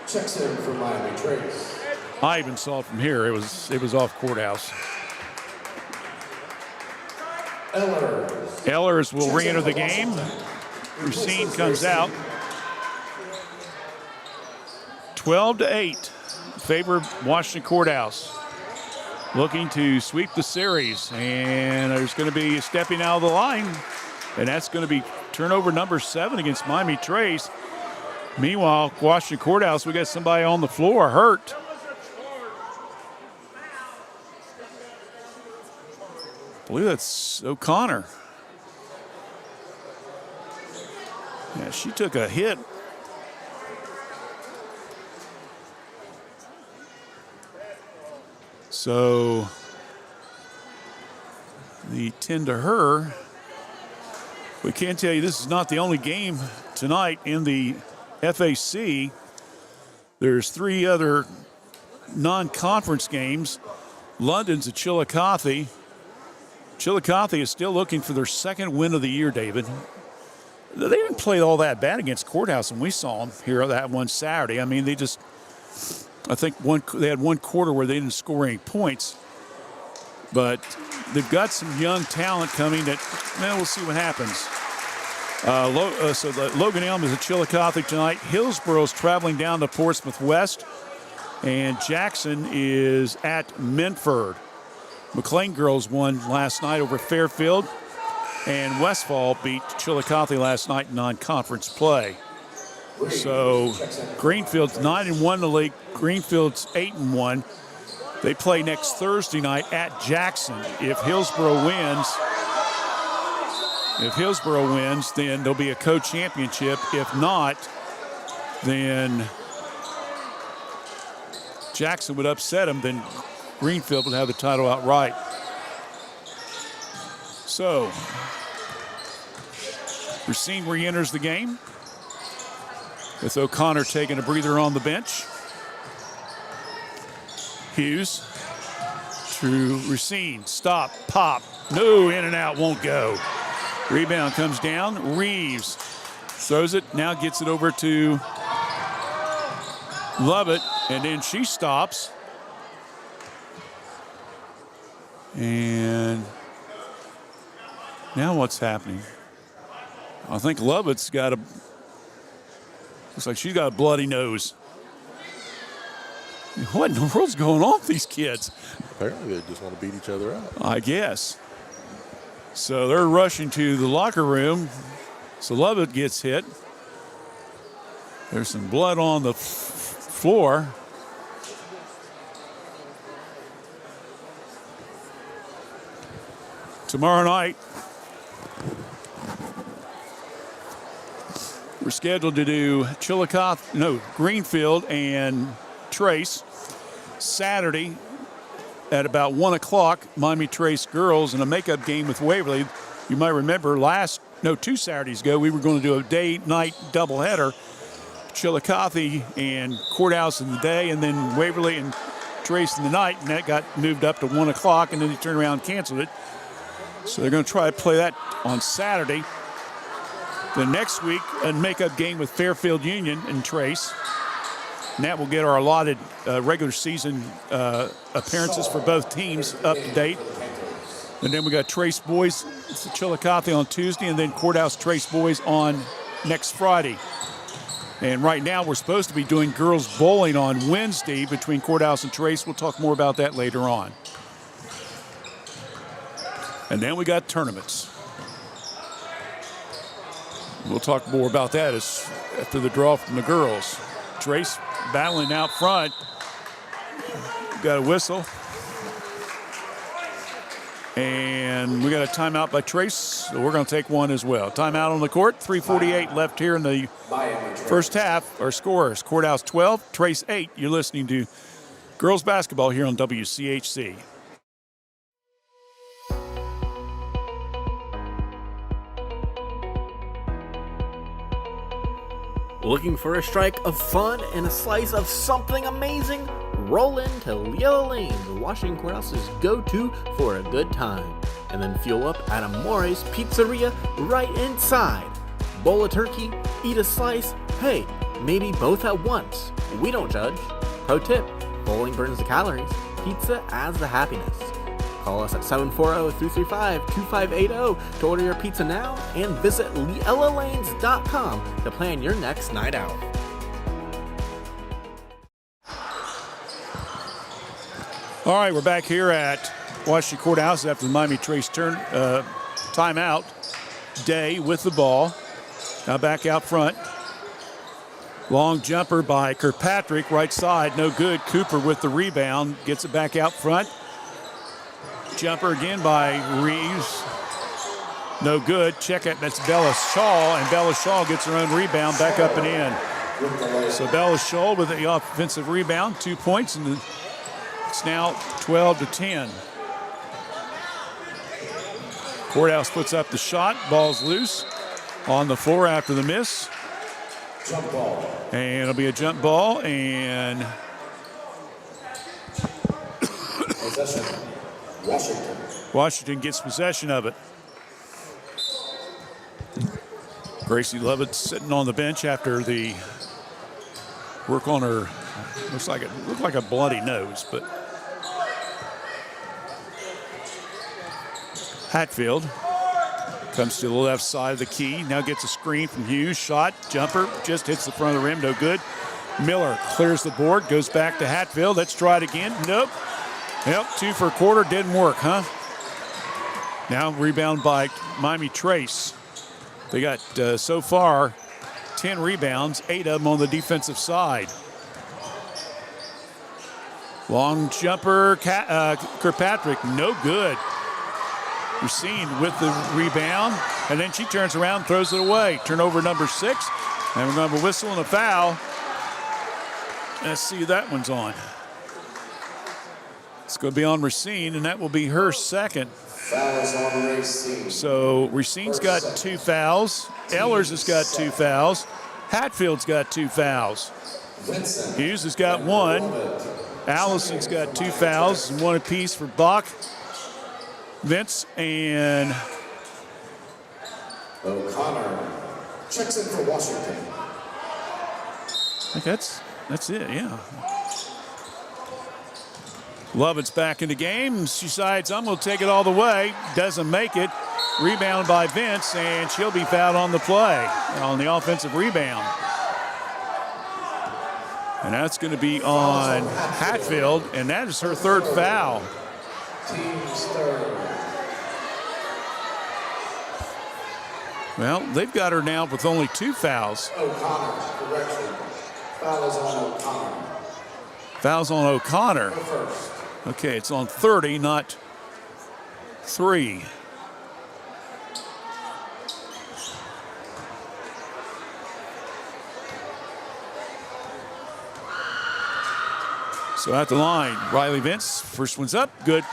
checks in for Miami Trace. I even saw it from here. It was off Courthouse. Ellers will re-enter the game. Racine comes out. 12-8, favor Washington Courthouse. Looking to sweep the series, and there's going to be stepping out of the line, and that's going to be turnover number 7 against Miami Trace. Meanwhile, Washington Courthouse, we got somebody on the floor hurt. I believe that's O'Connor. Yeah, she took a hit. So the 10 to her. We can tell you this is not the only game tonight in the FAC. There's 3 other non-conference games. London's at Chillicothe. Chillicothe is still looking for their second win of the year, David. They didn't play all that bad against Courthouse when we saw them here that one Saturday. I mean, they just, I think they had one quarter where they didn't score any points. But they've got some young talent coming that, we'll see what happens. So the Logan Elm is at Chillicothe tonight. Hillsboro's traveling down to Portsmouth West. And Jackson is at Minford. McLean girls won last night over Fairfield. And Westfall beat Chillicothe last night in non-conference play. So Greenfield's 9-1 in the league. Greenfield's 8-1. They play next Thursday night at Jackson. If Hillsboro wins, then there'll be a co-championship. If not, then Jackson would upset them. Then Greenfield would have the title outright. So Racine re-enters the game with O'Connor taking a breather on the bench. Hughes to Racine. Stop, pop. No, in and out, won't go. Rebound comes down. Reeves throws it, now gets it over to Lovett, and then she stops. And now what's happening? I think Lovett's got a, looks like she's got a bloody nose. What in the world's going on with these kids? Apparently they just want to beat each other out. I guess. So they're rushing to the locker room. So Lovett gets hit. There's some blood on the floor. Tomorrow night, we're scheduled to do Greenfield and Trace. Saturday at about 1 o'clock, Miami Trace girls in a makeup game with Waverly. You might remember 2 Saturdays ago, we were going to do a day-night doubleheader. Chillicothe and Courthouse in the day, and then Waverly and Trace in the night, and that got moved up to 1 o'clock, and then they turned around and canceled it. So they're going to try to play that on Saturday. The next week, a makeup game with Fairfield Union and Trace. And that will get our allotted regular season appearances for both teams up to date. And then we got Trace Boys, Chillicothe on Tuesday, and then Courthouse Trace Boys on next Friday. And right now we're supposed to be doing girls bowling on Wednesday between Courthouse and Trace. We'll talk more about that later on. And then we got tournaments. We'll talk more about that after the draw from the girls. Trace battling out front. Got a whistle. And we got a timeout by Trace, so we're going to take one as well. Timeout on the court, 3:48 left here in the first half. Our scores, Courthouse 12, Trace 8. You're listening to girls basketball here on WCHC. Looking for a strike of fun and a slice of something amazing? Roll into Yellow Lanes, Washington Courthouse's go-to for a good time. And then fuel up at Amore's Pizzeria right inside. Bowl a turkey, eat a slice, hey, maybe both at once. We don't judge. Pro tip, bowling burns the calories, pizza adds the happiness. Call us at 740-335-2580 to order your pizza now and visit yellowlanes.com to plan your next night out. All right, we're back here at Washington Courthouse after the Miami Trace timeout day with the ball. Now back out front. Long jumper by Kirkpatrick, right side, no good. Cooper with the rebound, gets it back out front. Jumper again by Reeves. No good. Check it. That's Bella Shaw, and Bella Shaw gets her own rebound back up and in. So Bella Shaw with the offensive rebound, 2 points, and it's now 12-10. Courthouse puts up the shot. Ball's loose on the floor after the miss. Jump ball. And it'll be a jump ball, and Possession. Washington gets possession of it. Gracie Lovett sitting on the bench after the work on her. Looked like a bloody nose, but Hatfield comes to the left side of the key. Now gets a screen from Hughes. Shot, jumper, just hits the front of the rim. No good. Miller clears the board, goes back to Hatfield. Let's try it again. Nope. Yep, 2 for a quarter, didn't work, huh? Now rebound by Miami Trace. They got, so far, 10 rebounds, 8 of them on the defensive side. Long jumper, Kirkpatrick, no good. Racine with the rebound, and then she turns around and throws it away. Turnover number 6, and we're going to have a whistle and a foul. Let's see who that one's on. It's going to be on Racine, and that will be her second. Fouls on Racine. So Racine's got 2 fouls. Ehlers has got 2 fouls. Hatfield's got 2 fouls. Vincent. Hughes has got 1. Allison's got 2 fouls, and 1 apiece for Bach, Vince, and O'Connor checks in for Washington. I think that's it, yeah. Lovett's back in the game. She decides, I'm going to take it all the way. Doesn't make it. Rebound by Vince, and she'll be fouled on the play, on the offensive rebound. And that's going to be on Hatfield, and that is her 3rd foul. Team's 3rd. Well, they've got her now with only 2 fouls. O'Connor, correction. Foul is on O'Connor. Fouls on O'Connor. Her first. Okay, it's on 30, not 3. So at the line, Riley Vince, first one's up, good.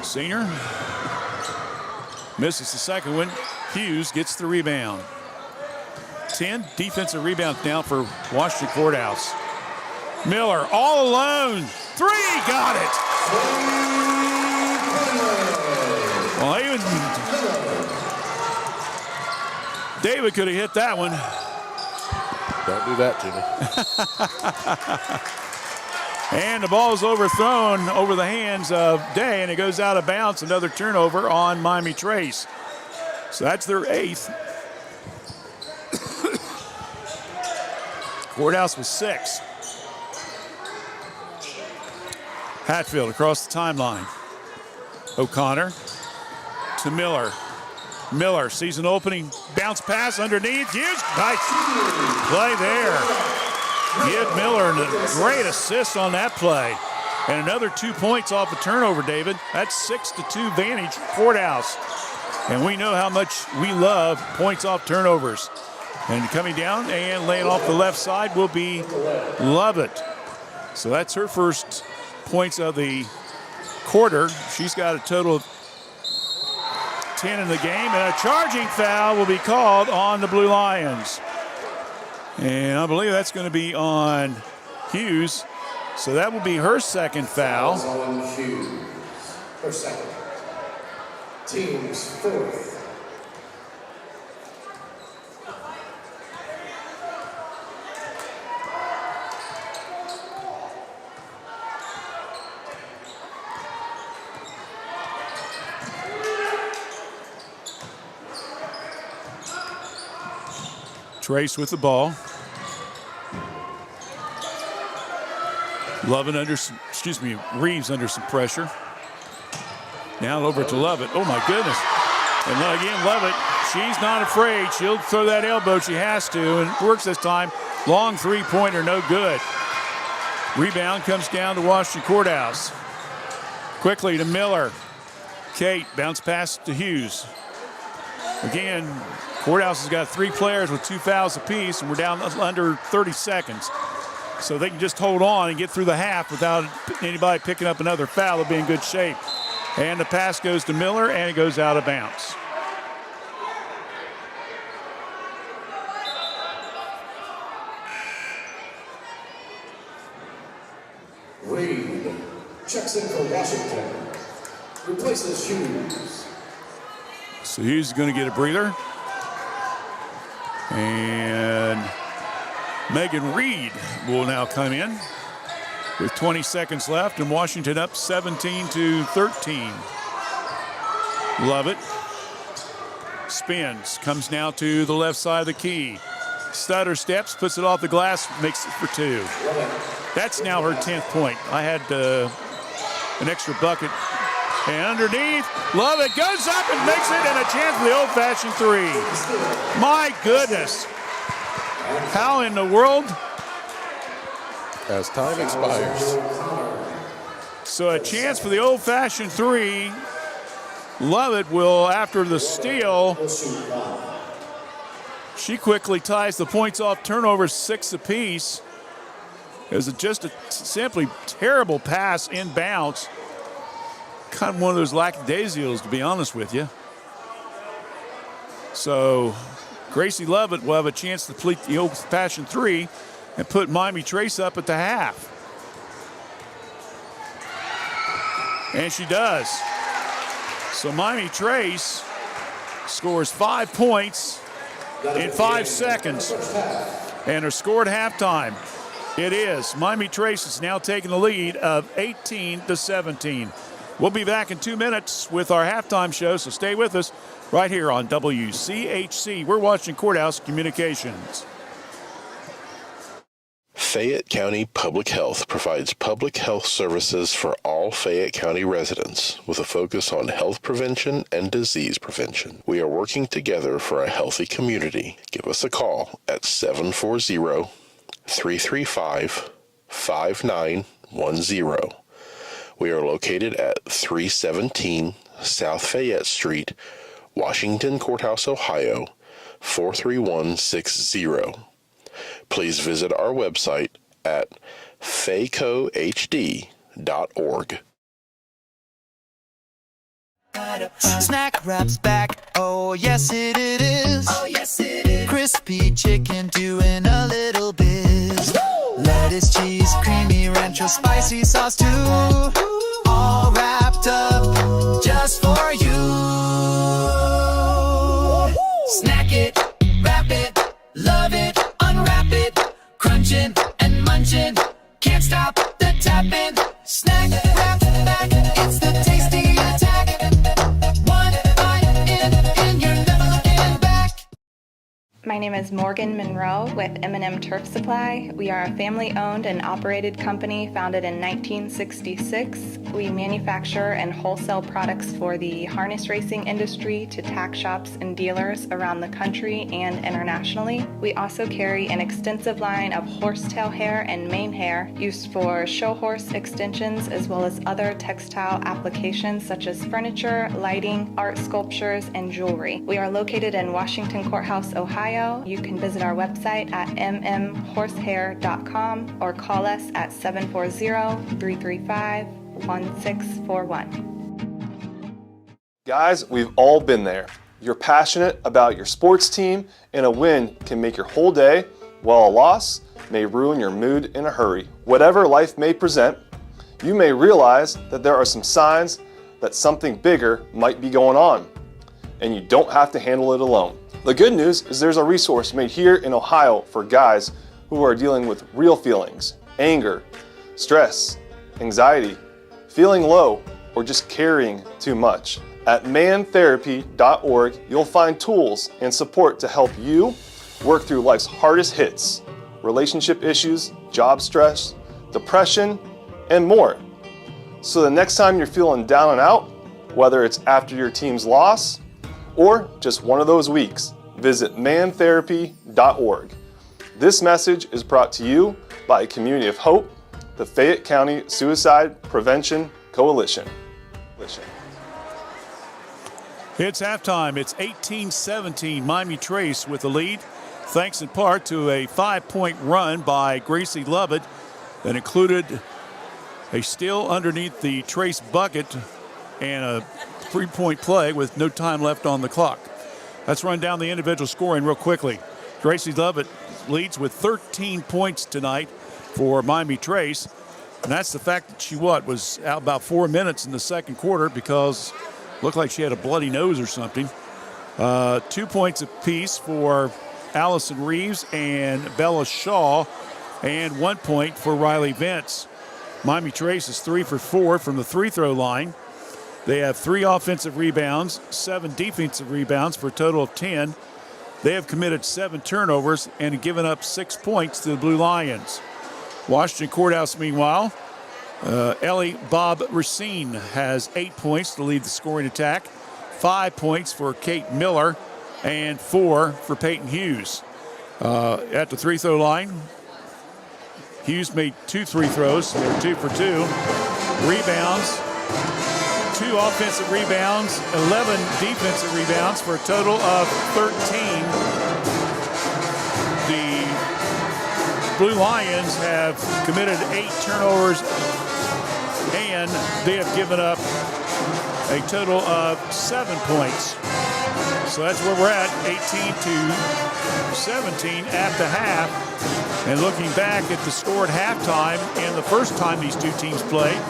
Senior misses the second one. Hughes gets the rebound. 10 defensive rebounds now for Washington Courthouse. Miller all alone. 3, got it. Well, even David could have hit that one. Don't do that to me. And the ball is overthrown over the hands of Day, and it goes out of bounds. Another turnover on Miami Trace. So that's their 8th. Courthouse was 6. Hatfield across the timeline. O'Connor to Miller. Miller sees an opening, bounce pass underneath. Hughes, nice play there. Give Miller a great assist on that play. And another 2 points off a turnover, David. That's 6-2 advantage for Courthouse. And we know how much we love points off turnovers. And coming down and laying off the left side will be Lovett. So that's her first points of the quarter. She's got a total of 10 in the game. And a charging foul will be called on the Blue Lions. And I believe that's going to be on Hughes. So that will be her second foul. On Hughes. Her second. Team's 4th. Trace with the ball. Reeves under some pressure. Now over to Lovett. Oh my goodness. And again, Lovett, she's not afraid. She'll throw that elbow. She has to, and it works this time. Long 3-pointer, no good. Rebound comes down to Washington Courthouse. Quickly to Miller. Kate, bounce pass to Hughes. Again, Courthouse has got 3 players with 2 fouls apiece, and we're down under 30 seconds. So they can just hold on and get through the half without anybody picking up another foul. They'll be in good shape. And the pass goes to Miller, and it goes out of bounds. Reed checks in for Washington. Replaces Hughes. So Hughes is going to get a breather. And Megan Reed will now come in with 20 seconds left, and Washington up 17-13. Lovett spins, comes now to the left side of the key. Stutter steps, puts it off the glass, makes it for 2. That's now her 10th point. I had an extra bucket. And underneath, Lovett goes up and makes it, and a chance for the old-fashioned 3. My goodness. How in the world? As time expires. So a chance for the old-fashioned 3. Lovett will, after the steal, she quickly ties the points off turnovers 6 apiece. It was just a simply terrible pass inbounds. kind of one of those lackadaisials, to be honest with you. So Gracie Lovett will have a chance to complete the old-fashioned three and put Miami Trace up at the half. And she does. So Miami Trace scores 5 points in 5 seconds. And her score at halftime, it is Miami Trace is now taking the lead of 18-17. We'll be back in 2 minutes with our halftime show, so stay with us right here on WCHC. We're Washington Courthouse Communications. Fayette County Public Health provides public health services for all Fayette County residents with a focus on health prevention and disease prevention. We are working together for a healthy community. Give us a call at 740-335-5910. We are located at 317 South Fayette Street, Washington Courthouse, Ohio, 43160. Please visit our website at faycohd.org. Snack Wrap's back, oh yes it is. Oh yes it is. Crispy chicken doing a little biz. Lettuce, cheese, creamy rancho, spicy sauce too. All wrapped up just for you. Snack it, wrap it, love it, unwrap it, crunching and munching, can't stop the tapping. Snack Wrap back, it's the tasty attack. One bite in and you're never looking back. My name is Morgan Monroe with M&M Turf Supply. We are a family-owned and operated company founded in 1966. We manufacture and wholesale products for the harness racing industry to tack shops and dealers around the country and internationally. We also carry an extensive line of horsetail hair and mane hair used for show horse extensions as well as other textile applications such as furniture, lighting, art sculptures, and jewelry. We are located in Washington Courthouse, Ohio. You can visit our website at mmhorsehair.com or call us at 740-335-1641. Guys, we've all been there. You're passionate about your sports team, and a win can make your whole day, while a loss may ruin your mood in a hurry. Whatever life may present, you may realize that there are some signs that something bigger might be going on, and you don't have to handle it alone. The good news is there's a resource made here in Ohio for guys who are dealing with real feelings, anger, stress, anxiety, feeling low, or just carrying too much. At mantherapy.org, you'll find tools and support to help you work through life's hardest hits, relationship issues, job stress, depression, and more. So the next time you're feeling down and out, whether it's after your team's loss or just one of those weeks, visit mantherapy.org. This message is brought to you by a Community of Hope, the Fayette County Suicide Prevention Coalition. It's halftime. It's 18-17. Miami Trace with the lead, thanks in part to a 5-point run by Gracie Lovett that included a steal underneath the Trace bucket and a 3-point play with no time left on the clock. Let's run down the individual scoring real quickly. Gracie Lovett leads with 13 points tonight for Miami Trace. And that's the fact that she was out about 4 minutes in the second quarter because it looked like she had a bloody nose or something. 2 points apiece for Allison Reeves and Bella Shaw, and 1 point for Riley Vince. Miami Trace is 3 for 4 from the free throw line. They have 3 offensive rebounds, 7 defensive rebounds for a total of 10. They have committed 7 turnovers and given up 6 points to the Blue Lions. Washington Courthouse, meanwhile, Ellie Bob Racine has 8 points to lead the scoring attack, 5 points for Kate Miller, and 4 for Peyton Hughes. At the free throw line, Hughes made 2 free throws. They were 2 for 2. Rebounds, 2 offensive rebounds, 11 defensive rebounds for a total of 13. The Blue Lions have committed 8 turnovers, and they have given up a total of 7 points. So that's where we're at, 18-17 at the half. And looking back at the score at halftime and the first time these two teams played,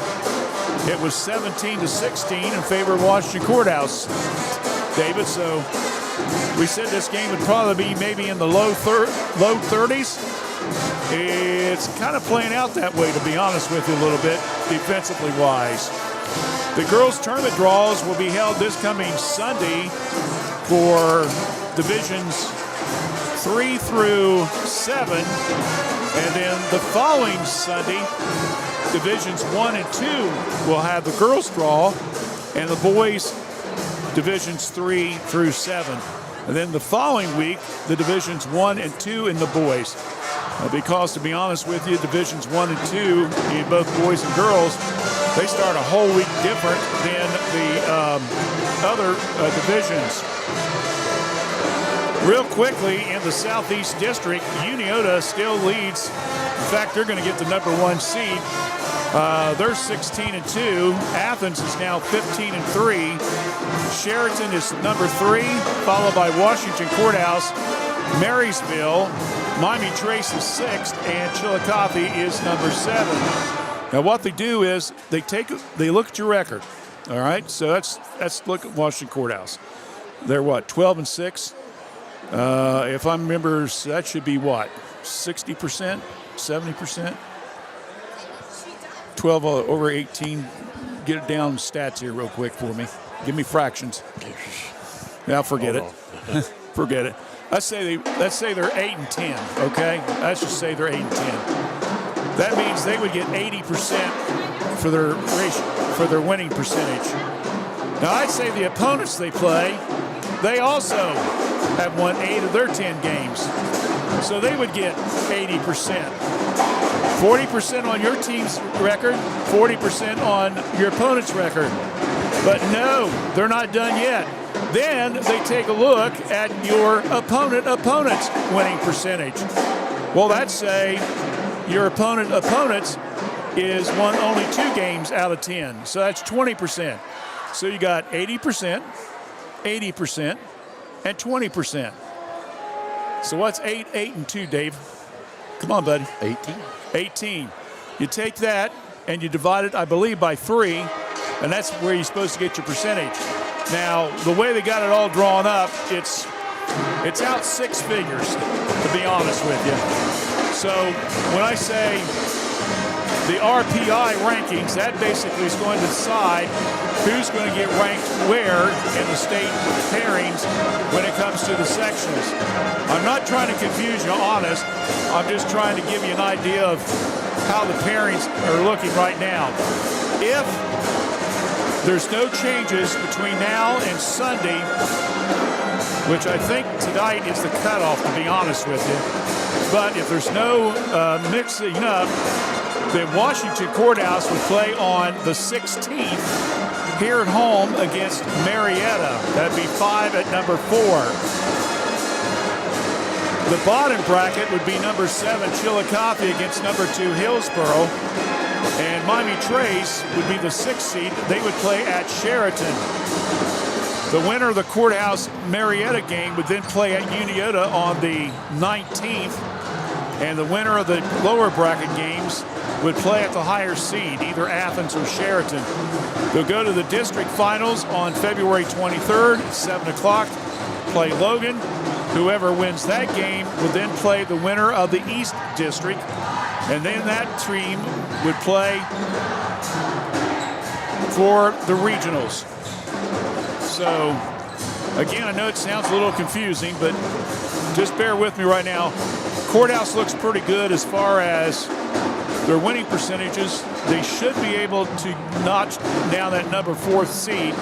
it was 17-16 in favor of Washington Courthouse, David. So we said this game would probably be maybe in the low 30s. It's kind of playing out that way, to be honest with you, a little bit, defensively wise. The girls' tournament draws will be held this coming Sunday for divisions 3 through 7. And then the following Sunday, divisions 1 and 2 will have the girls' draw, and the boys' divisions 3 through 7. And then the following week, the divisions 1 and 2 in the boys. Because, to be honest with you, divisions 1 and 2, in both boys and girls, they start a whole week different than the other divisions. Real quickly, in the Southeast District, Uniota still leads. In fact, they're going to get the number 1 seed. They're 16-2. Athens is now 15-3. Sheraton is number 3, followed by Washington Courthouse, Marysville, Miami Trace is 6th, and Chillicothe is number 7. Now, what they do is they look at your record. All right, so let's look at Washington Courthouse. They're what, 12-6? If I remember, that should be what, 60%, 70%? 12 over 18. Get it down stats here real quick for me. Give me fractions. Now forget it. Forget it. Let's say they're 8-10. Okay, let's just say they're 8-10. That means they would get 80% for their winning percentage. Now I'd say the opponents they play, they also have won 8 of their 10 games, so they would get 80%. 40% on your team's record, 40% on your opponent's record. But no, they're not done yet. Then they take a look at your opponent's winning percentage. Well, that's say your opponent's is won only 2 games out of 10. So that's 20%. So you got 80%, 80%, and 20%. So what's 8, 8, and 2, Dave? Come on, buddy. 18. 18. You take that and you divide it, I believe, by 3, and that's where you're supposed to get your percentage. Now, the way they got it all drawn up, it's out 6 figures, to be honest with you. So when I say the RPI rankings, that basically is going to decide who's going to get ranked where in the state pairings when it comes to the sectionals. I'm not trying to confuse you, honest. I'm just trying to give you an idea of how the pairings are looking right now. If there's no changes between now and Sunday, which I think tonight is the cutoff, to be honest with you, but if there's no mixing up, then Washington Courthouse would play on the 16th here at home against Marietta. That'd be 5 at number 4. The bottom bracket would be number 7 Chillicothe against number 2 Hillsboro. And Miami Trace would be the 6th seed. They would play at Sheraton. The winner of the Courthouse Marietta game would then play at Uniota on the 19th. And the winner of the lower bracket games would play at the higher seed, either Athens or Sheraton. They'll go to the district finals on February 23rd at 7 o'clock, play Logan. Whoever wins that game would then play the winner of the East District, and then that team would play for the regionals. So, again, I know it sounds a little confusing, but just bear with me right now. Courthouse looks pretty good as far as their winning percentages. They should be able to notch down that number 4th seed.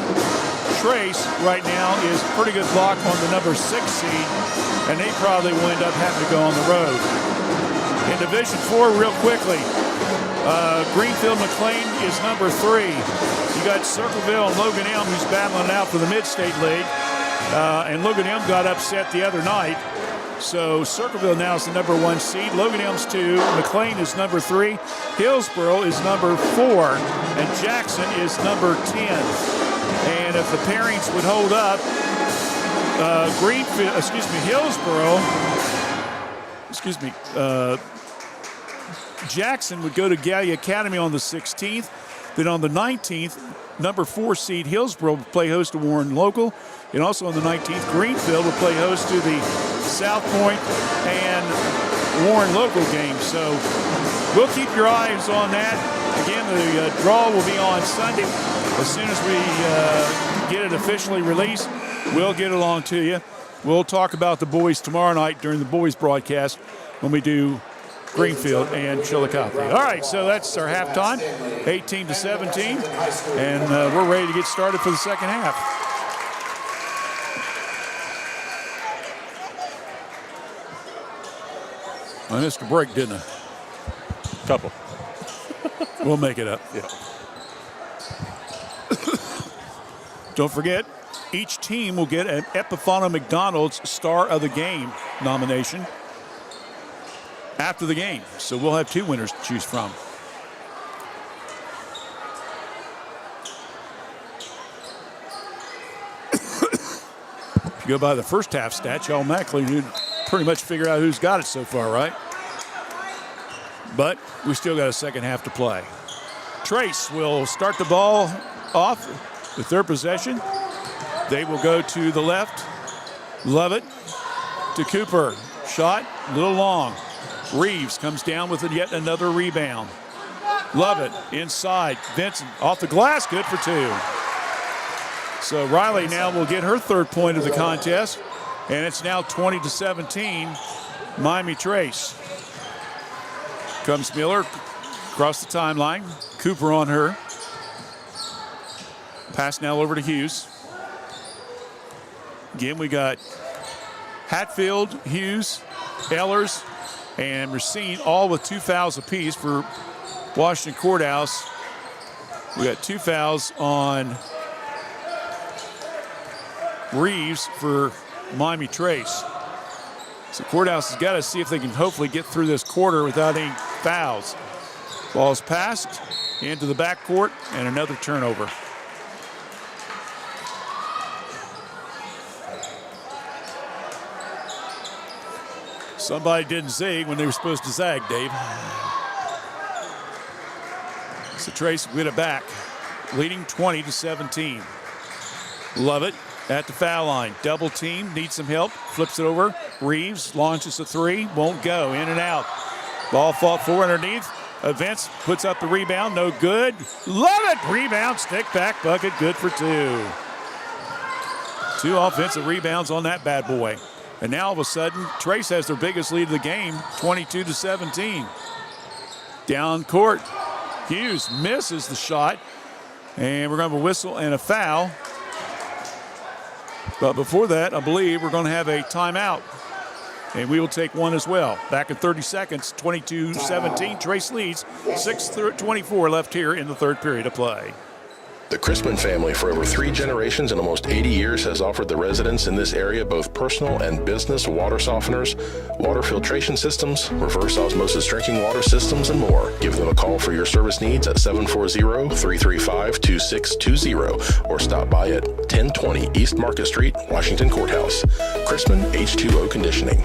Trace right now is pretty good lock on the number 6 seed, and they probably will end up having to go on the road. In Division 4, real quickly, Greenfield McLean is number 3. You got Circleville and Logan Elm who's battling it out for the Mid-State League, and Logan Elm got upset the other night. So Circleville now is the number 1 seed. Logan Elm's 2. McLean is number 3. Hillsboro is number 4. And Jackson is number 10. And if the pairings would hold up, Jackson would go to Gallia Academy on the 16th. Then on the 19th, number 4 seed Hillsboro will play host to Warren Local. And also on the 19th, Greenfield will play host to the South Point and Warren Local game. So we'll keep your eyes on that. Again, the draw will be on Sunday. As soon as we get it officially released, we'll get it along to you. We'll talk about the boys tomorrow night during the boys broadcast when we do Greenfield and Chillicothe. All right, so that's our halftime, 18-17, and we're ready to get started for the second half. I missed a break, didn't I? Couple. We'll make it up. Yeah. Don't forget, each team will get an Epifano McDonald's Star of the Game nomination after the game. So we'll have 2 winners to choose from. If you go by the first half stats, you automatically need pretty much figure out who's got it so far, right? But we still got a second half to play. Trace will start the ball off with their possession. They will go to the left. Lovett to Cooper. Shot, a little long. Reeves comes down with it, yet another rebound. Lovett inside. Vincent off the glass, good for 2. So Riley now will get her 3rd point of the contest, and it's now 20-17, Miami Trace. Comes Miller across the timeline. Cooper on her. Pass now over to Hughes. Again, we got Hatfield, Hughes, Ehlers, and Racine, all with 2 fouls apiece for Washington Courthouse. We got 2 fouls on Reeves for Miami Trace. So Courthouse has got to see if they can hopefully get through this quarter without any fouls. Ball's passed into the backcourt, and another turnover. Somebody didn't zig when they were supposed to zag, Dave. So Trace will get it back, leading 20-17. Lovett at the foul line. Double team, needs some help. Flips it over. Reeves launches a 3. Won't go. In and out. Ball fought for underneath. Vince puts up the rebound. No good. Lovett. Rebound. Stick back bucket. Good for 2. 2 offensive rebounds on that bad boy. And now all of a sudden, Trace has their biggest lead of the game, 22-17. Down court. Hughes misses the shot. And we're going to have a whistle and a foul. But before that, I believe we're going to have a timeout. And we will take one as well. Back in 30 seconds, 22-17. Trace leads, 6:24 left here in the 3rd period of play. The Crispin family, for over 3 generations and almost 80 years, has offered the residents in this area both personal and business water softeners, water filtration systems, reverse osmosis drinking water systems, and more. Give them a call for your service needs at 740-335-2620 or stop by at 1020 East Market Street, Washington Courthouse. Crispin H2O Conditioning.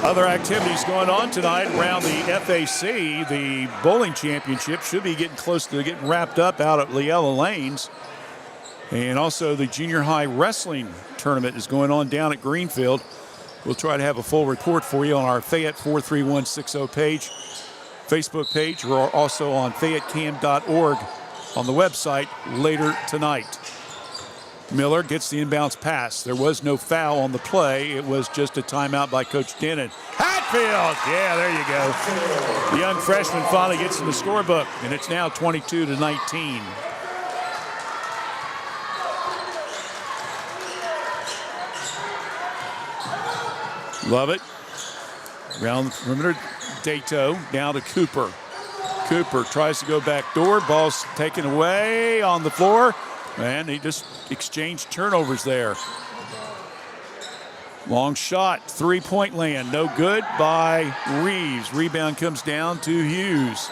Other activities going on tonight around the FAC. The bowling championship should be getting close to getting wrapped up out at Leella Lanes. And also the junior high wrestling tournament is going on down at Greenfield. We'll try to have a full report for you on our Fayette 43160 page, Facebook page, or also on fayettecam.org on the website later tonight. Miller gets the inbounds pass. There was no foul on the play. It was just a timeout by Coach Denon. Hatfield! Yeah, there you go. The young freshman finally gets in the scorebook, and it's now 22-19. Lovett. Around the perimeter, Dato down to Cooper. Cooper tries to go back door. Ball's taken away on the floor. And he just exchanged turnovers there. Long shot, 3-point land, no good by Reeves. Rebound comes down to Hughes.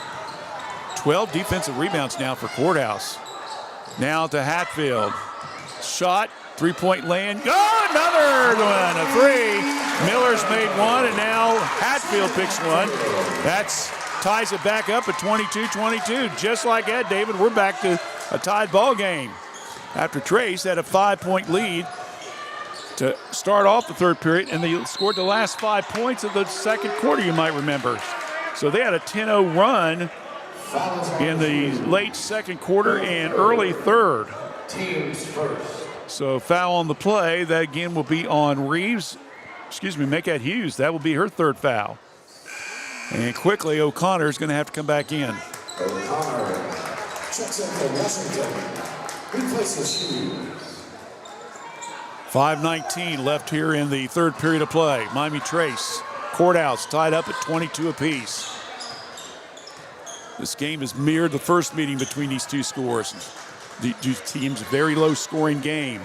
12 defensive rebounds now for Courthouse. Now to Hatfield. Shot, three-point land. Oh, another one, a three. Miller's made one, and now Hatfield picks one. That's ties it back up at 22-22. Just like that, David, we're back to a tied ball game. After Trace had a 5-point lead to start off the third period, and they scored the last 5 points of the second quarter, you might remember. So they had a 10-0 run in the late second quarter and early third. Teams first. So foul on the play. That again will be on Reeves. Macette Hughes. That will be her third foul. And quickly, O'Connor is going to have to come back in. O'Connor checks in for Washington. Replaces Hughes. 5:19 left here in the third period of play. Miami Trace, Courthouse tied up at 22 apiece. This game has mirrored the first meeting between these two scores. The two teams, very low scoring game.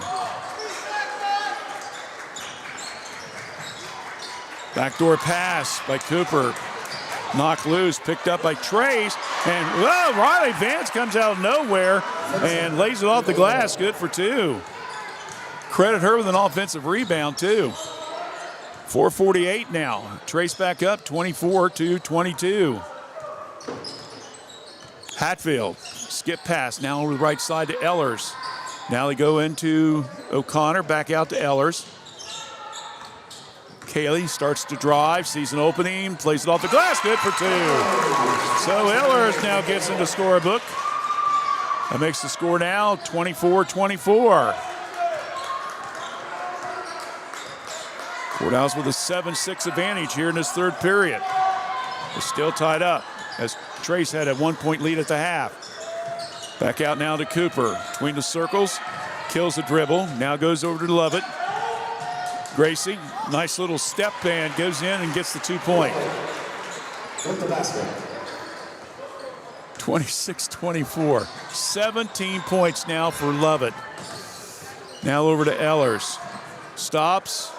Backdoor pass by Cooper. Knocked loose, picked up by Trace. And Riley Vance comes out of nowhere and lays it off the glass. Good for two. Credit her with an offensive rebound, too. 4:48 now. Trace back up, 24-22. Hatfield, skip pass, now over the right side to Ehlers. Now they go into O'Connor, back out to Ehlers. Kaylee starts to drive, sees an opening, plays it off the glass, good for two. So Ehlers now gets into scorebook. That makes the score now 24-24. Courthouse with a 7-6 advantage here in this third period. It's still tied up as Trace had a 1-point lead at the half. Back out now to Cooper. Between the circles, kills the dribble. Now goes over to Lovett. Gracie, nice little step and goes in and gets the 2-point. With the basket. 26-24. 17 points now for Lovett. Now over to Ehlers. Stops.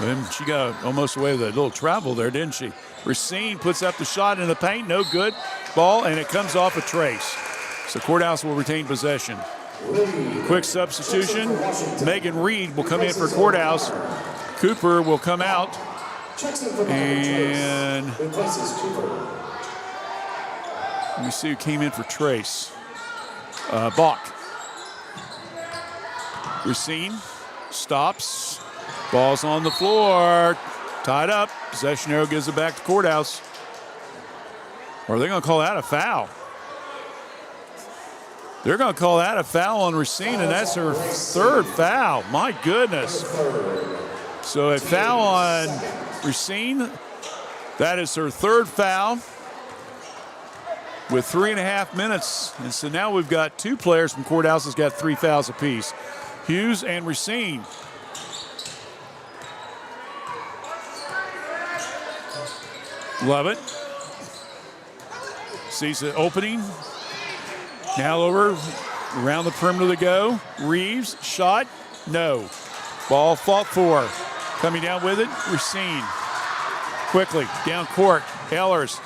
And she got almost away with a little travel there, didn't she? Racine puts up the shot in the paint. No good. Ball, and it comes off a Trace. So Courthouse will retain possession. Quick substitution. Megan Reed will come in for Courthouse. Cooper will come out. And let me see who came in for Trace. Bach. Racine stops. Ball's on the floor. Tied up. Possession arrow gives it back to Courthouse. Or are they going to call that a foul? They're going to call that a foul on Racine, and that's her third foul. My goodness. So a foul on Racine. That is her third foul with 3.5 minutes. And so now we've got two players from Courthouse that's got 3 fouls apiece. Hughes and Racine. Lovett sees the opening. Now over around the perimeter to go. Reeves, shot, no. Ball fought for. Coming down with it, Racine. Quickly, down court, Ehlers.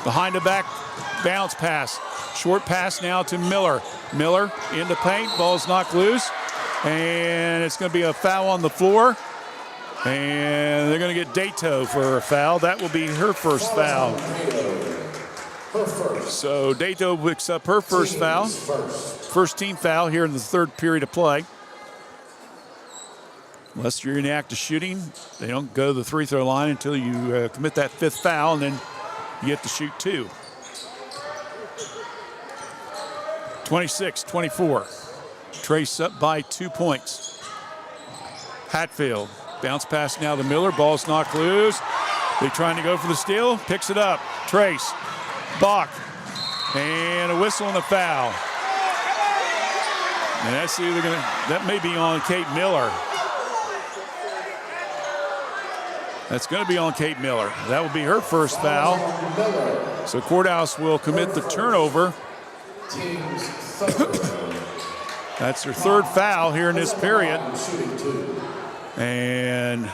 Behind the back, bounce pass. Short pass now to Miller. Miller in the paint, ball's knocked loose. And it's going to be a foul on the floor. And they're going to get Dato for a foul. That will be her first foul. So Dato picks up her first foul. First team foul here in the third period of play. Unless you're in the act of shooting, they don't go to the free throw line until you commit that 5th foul, and then you get to shoot 2. 26-24. Trace up by 2 points. Hatfield. Bounce pass now to Miller. Ball's knocked loose. They trying to go for the steal. Picks it up. Trace. Bach. And a whistle and a foul. And that's either going to, that may be on Kate Miller. That's going to be on Kate Miller. That will be her first foul. So Courthouse will commit the turnover. That's her third foul here in this period. And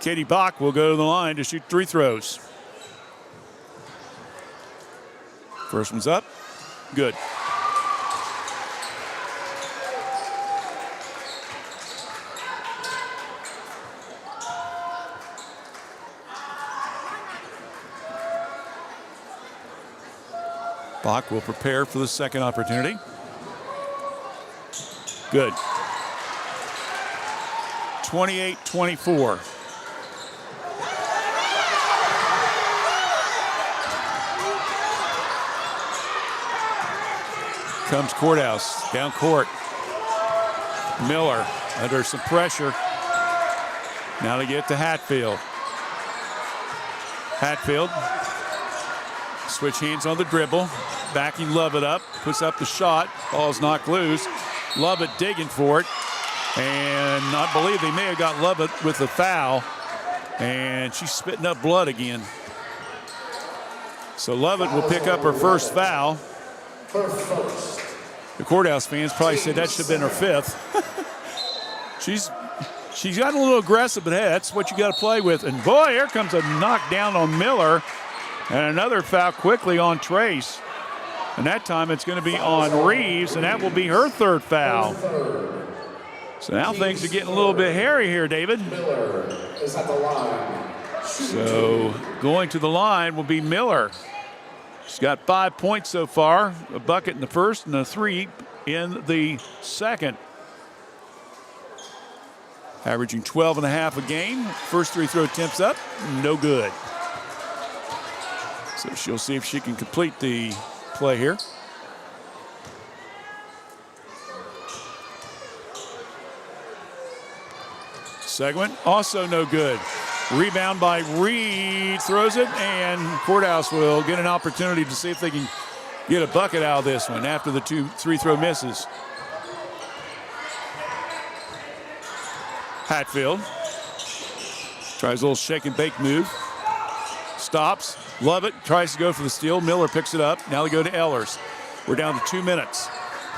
Katie Bach will go to the line to shoot 3 throws. First one's up. Good. Bach will prepare for the second opportunity. Good. 28-24. Comes Courthouse, down court. Miller under some pressure. Now to get to Hatfield. Hatfield, switch hands on the dribble. Backing Lovett up, puts up the shot. Ball's knocked loose. Lovett digging for it. And I believe they may have got Lovett with the foul. And she's spitting up blood again. So Lovett will pick up her first foul. The Courthouse fans probably said that should have been her fifth. She's gotten a little aggressive, but hey, that's what you got to play with. And boy, here comes a knockdown on Miller. And another foul quickly on Trace. And that time it's going to be on Reeves, and that will be her third foul. So now things are getting a little bit hairy here, David. Miller is at the line. So going to the line will be Miller. She's got 5 points so far, a bucket in the first and a 3 in the second. Averaging 12.5 a game. First free throw attempts up, no good. So she'll see if she can complete the play here. Segment, also no good. Rebound by Reed, throws it, and Courthouse will get an opportunity to see if they can get a bucket out of this one after the 2 3-throw misses. Hatfield tries a little shake and bake move. Stops. Lovett tries to go for the steal. Miller picks it up. Now they go to Ehlers. We're down to 2 minutes.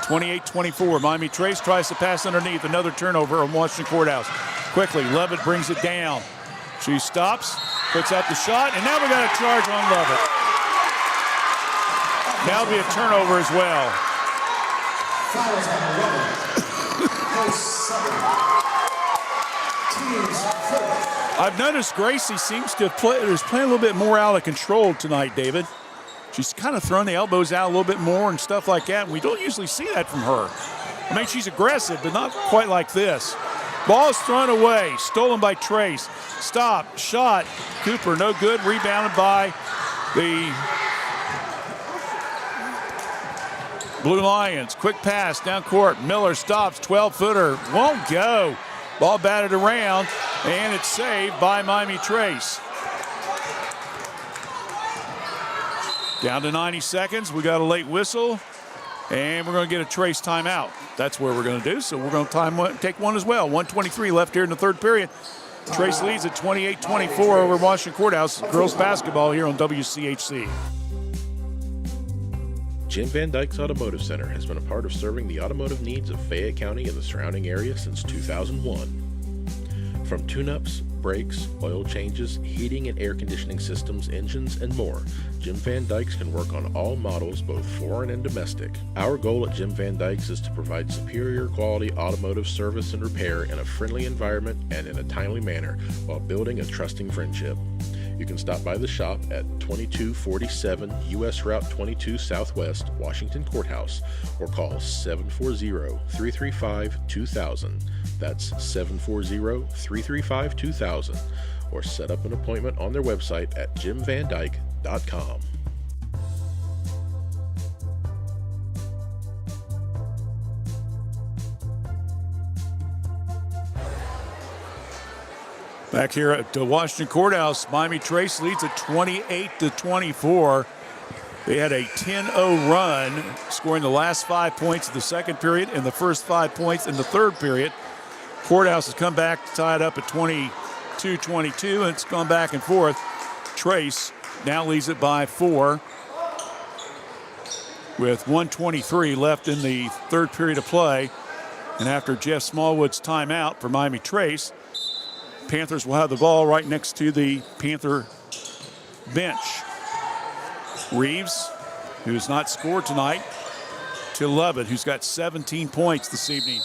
28-24. Miami Trace tries to pass underneath. Another turnover on Washington Courthouse. Quickly, Lovett brings it down. She stops, puts up the shot, and now we got a charge on Lovett. That'll be a turnover as well. Fouls on Lovett. I've noticed Gracie seems to play a little bit more out of control tonight, David. She's kind of thrown the elbows out a little bit more and stuff like that, and we don't usually see that from her. I mean, she's aggressive, but not quite like this. Ball is thrown away, stolen by Trace. Stop, shot, Cooper, no good, rebounded by the Blue Lions. Quick pass down court, Miller stops, 12-footer, won't go. Ball batted around, and it's saved by Miami Trace. Down to 90 seconds, we got a late whistle, and we're going to get a Trace timeout. That's where we're going to do, so we're going to take one as well. 1:23 left here in the third period. Trace leads at 28-24 over Washington Courthouse. Girls basketball here on WCHC. Jim Van Dyke's Automotive Center has been a part of serving the automotive needs of Fayette County and the surrounding area since 2001. From tune-ups, brakes, oil changes, heating and air conditioning systems, engines, and more, Jim Van Dyke's can work on all models, both foreign and domestic. Our goal at Jim Van Dyke's is to provide superior quality automotive service and repair in a friendly environment and in a timely manner while building a trusting friendship. You can stop by the shop at 2247 U.S. Route 22 Southwest, Washington Courthouse, or call 740-335-2000. That's 740-335-2000, or set up an appointment on their website at jimvandyke.com. Back here at Washington Courthouse, Miami Trace leads at 28-24. They had a 10-0 run, scoring the last 5 points of the second period and the first 5 points in the third period. Courthouse has come back to tie it up at 22-22, and it's gone back and forth. Trace now leads it by 4 with 1:23 left in the third period of play. And after Jeff Smallwood's timeout for Miami Trace, Panthers will have the ball right next to the Panther bench. Reeves, who has not scored tonight, to Lovett, who's got 17 points this evening.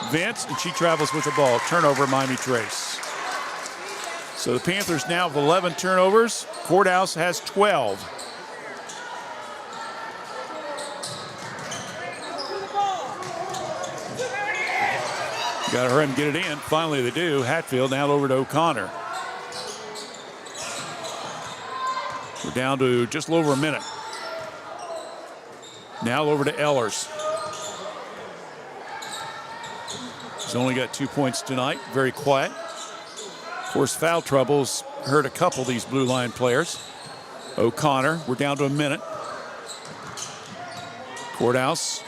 Vince, and she travels with the ball. Turnover, Miami Trace. So the Panthers now have 11 turnovers. Courthouse has 12. Got to hurry and get it in. Finally they do. Hatfield now over to O'Connor. We're down to just a little over a minute. Now over to Ehlers. He's only got 2 points tonight. Very quiet. Of course, foul troubles hurt a couple of these blue line players. O'Connor, we're down to a minute. Courthouse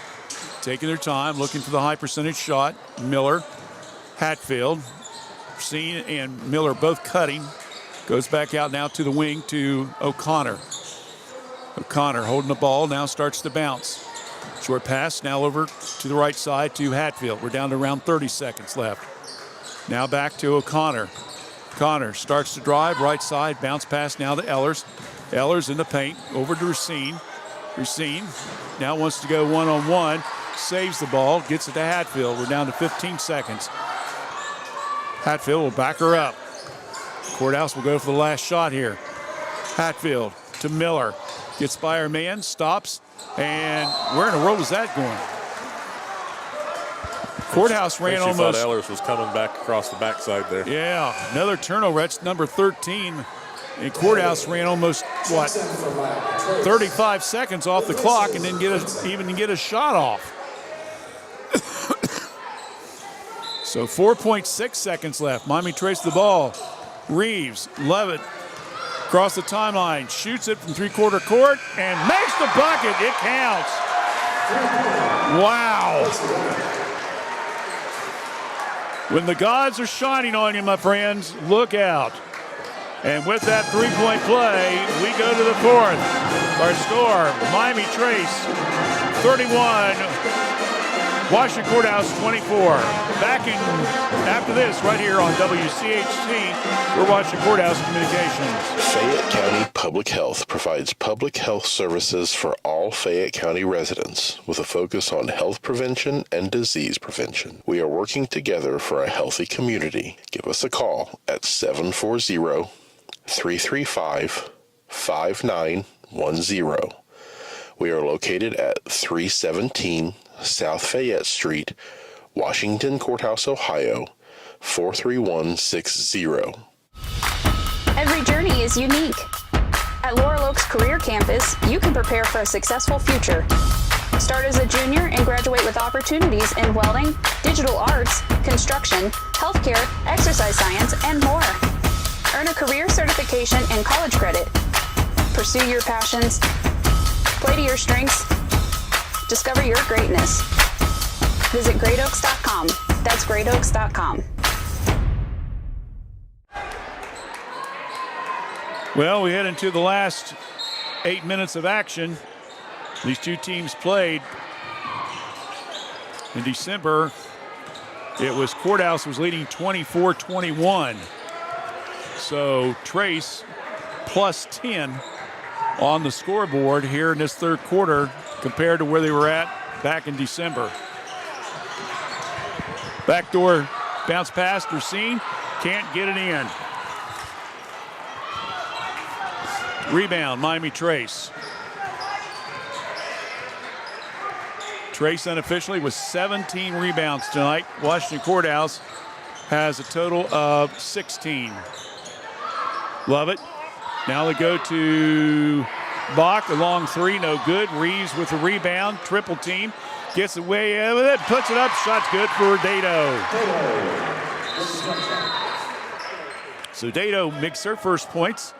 taking their time, looking for the high percentage shot. Miller, Hatfield, Seen and Miller both cutting. Goes back out now to the wing to O'Connor. O'Connor holding the ball, now starts to bounce. Short pass, now over to the right side to Hatfield. We're down to around 30 seconds left. Now back to O'Connor. O'Connor starts to drive, right side, bounce pass now to Ehlers. Ehlers in the paint, over to Racine. Racine now wants to go one-on-one, saves the ball, gets it to Hatfield. We're down to 15 seconds. Hatfield will back her up. Courthouse will go for the last shot here. Hatfield to Miller. Gets by her man, stops, and where in the world was that going? Courthouse ran almost. Thought Ehlers was coming back across the backside there. Yeah, another turnover. That's number 13. And Courthouse ran almost, 35 seconds off the clock and didn't even get a shot off. So 4.6 seconds left. Miami traced the ball. Reeves, Levitt, across the timeline, shoots it from three-quarter court and makes the bucket. It counts. Wow. When the gods are shining on you, my friends, look out. And with that three-point play, we go to the fourth. Our score, Miami Trace 31, Washington Courthouse 24. Back in after this, right here on WCHC, we're watching Courthouse Communications. Fayette County Public Health provides public health services for all Fayette County residents with a focus on health prevention and disease prevention. We are working together for a healthy community. Give us a call at 740-335-5910. We are located at 317 South Fayette Street, Washington Courthouse, Ohio, 43160. Every journey is unique. At Laurel Oaks Career Campus, you can prepare for a successful future. Start as a junior and graduate with opportunities in welding, digital arts, construction, healthcare, exercise science, and more. Earn a career certification and college credit. Pursue your passions. Play to your strengths. Discover your greatness. Visit greatoaks.com. That's greatoaks.com. Well, we head into the last 8 minutes of action. These two teams played in December. It was Courthouse was leading 24-21. So Trace plus 10 on the scoreboard here in this third quarter compared to where they were at back in December. Backdoor bounce pass, Racine can't get it in. Rebound, Miami Trace. Trace unofficially with 17 rebounds tonight. Washington Courthouse has a total of 16. Love it. Now they go to Bach, a long three, no good. Reeves with a rebound, triple team. Gets away with it, puts it up, shot's good for Dado. So Dado makes her first points.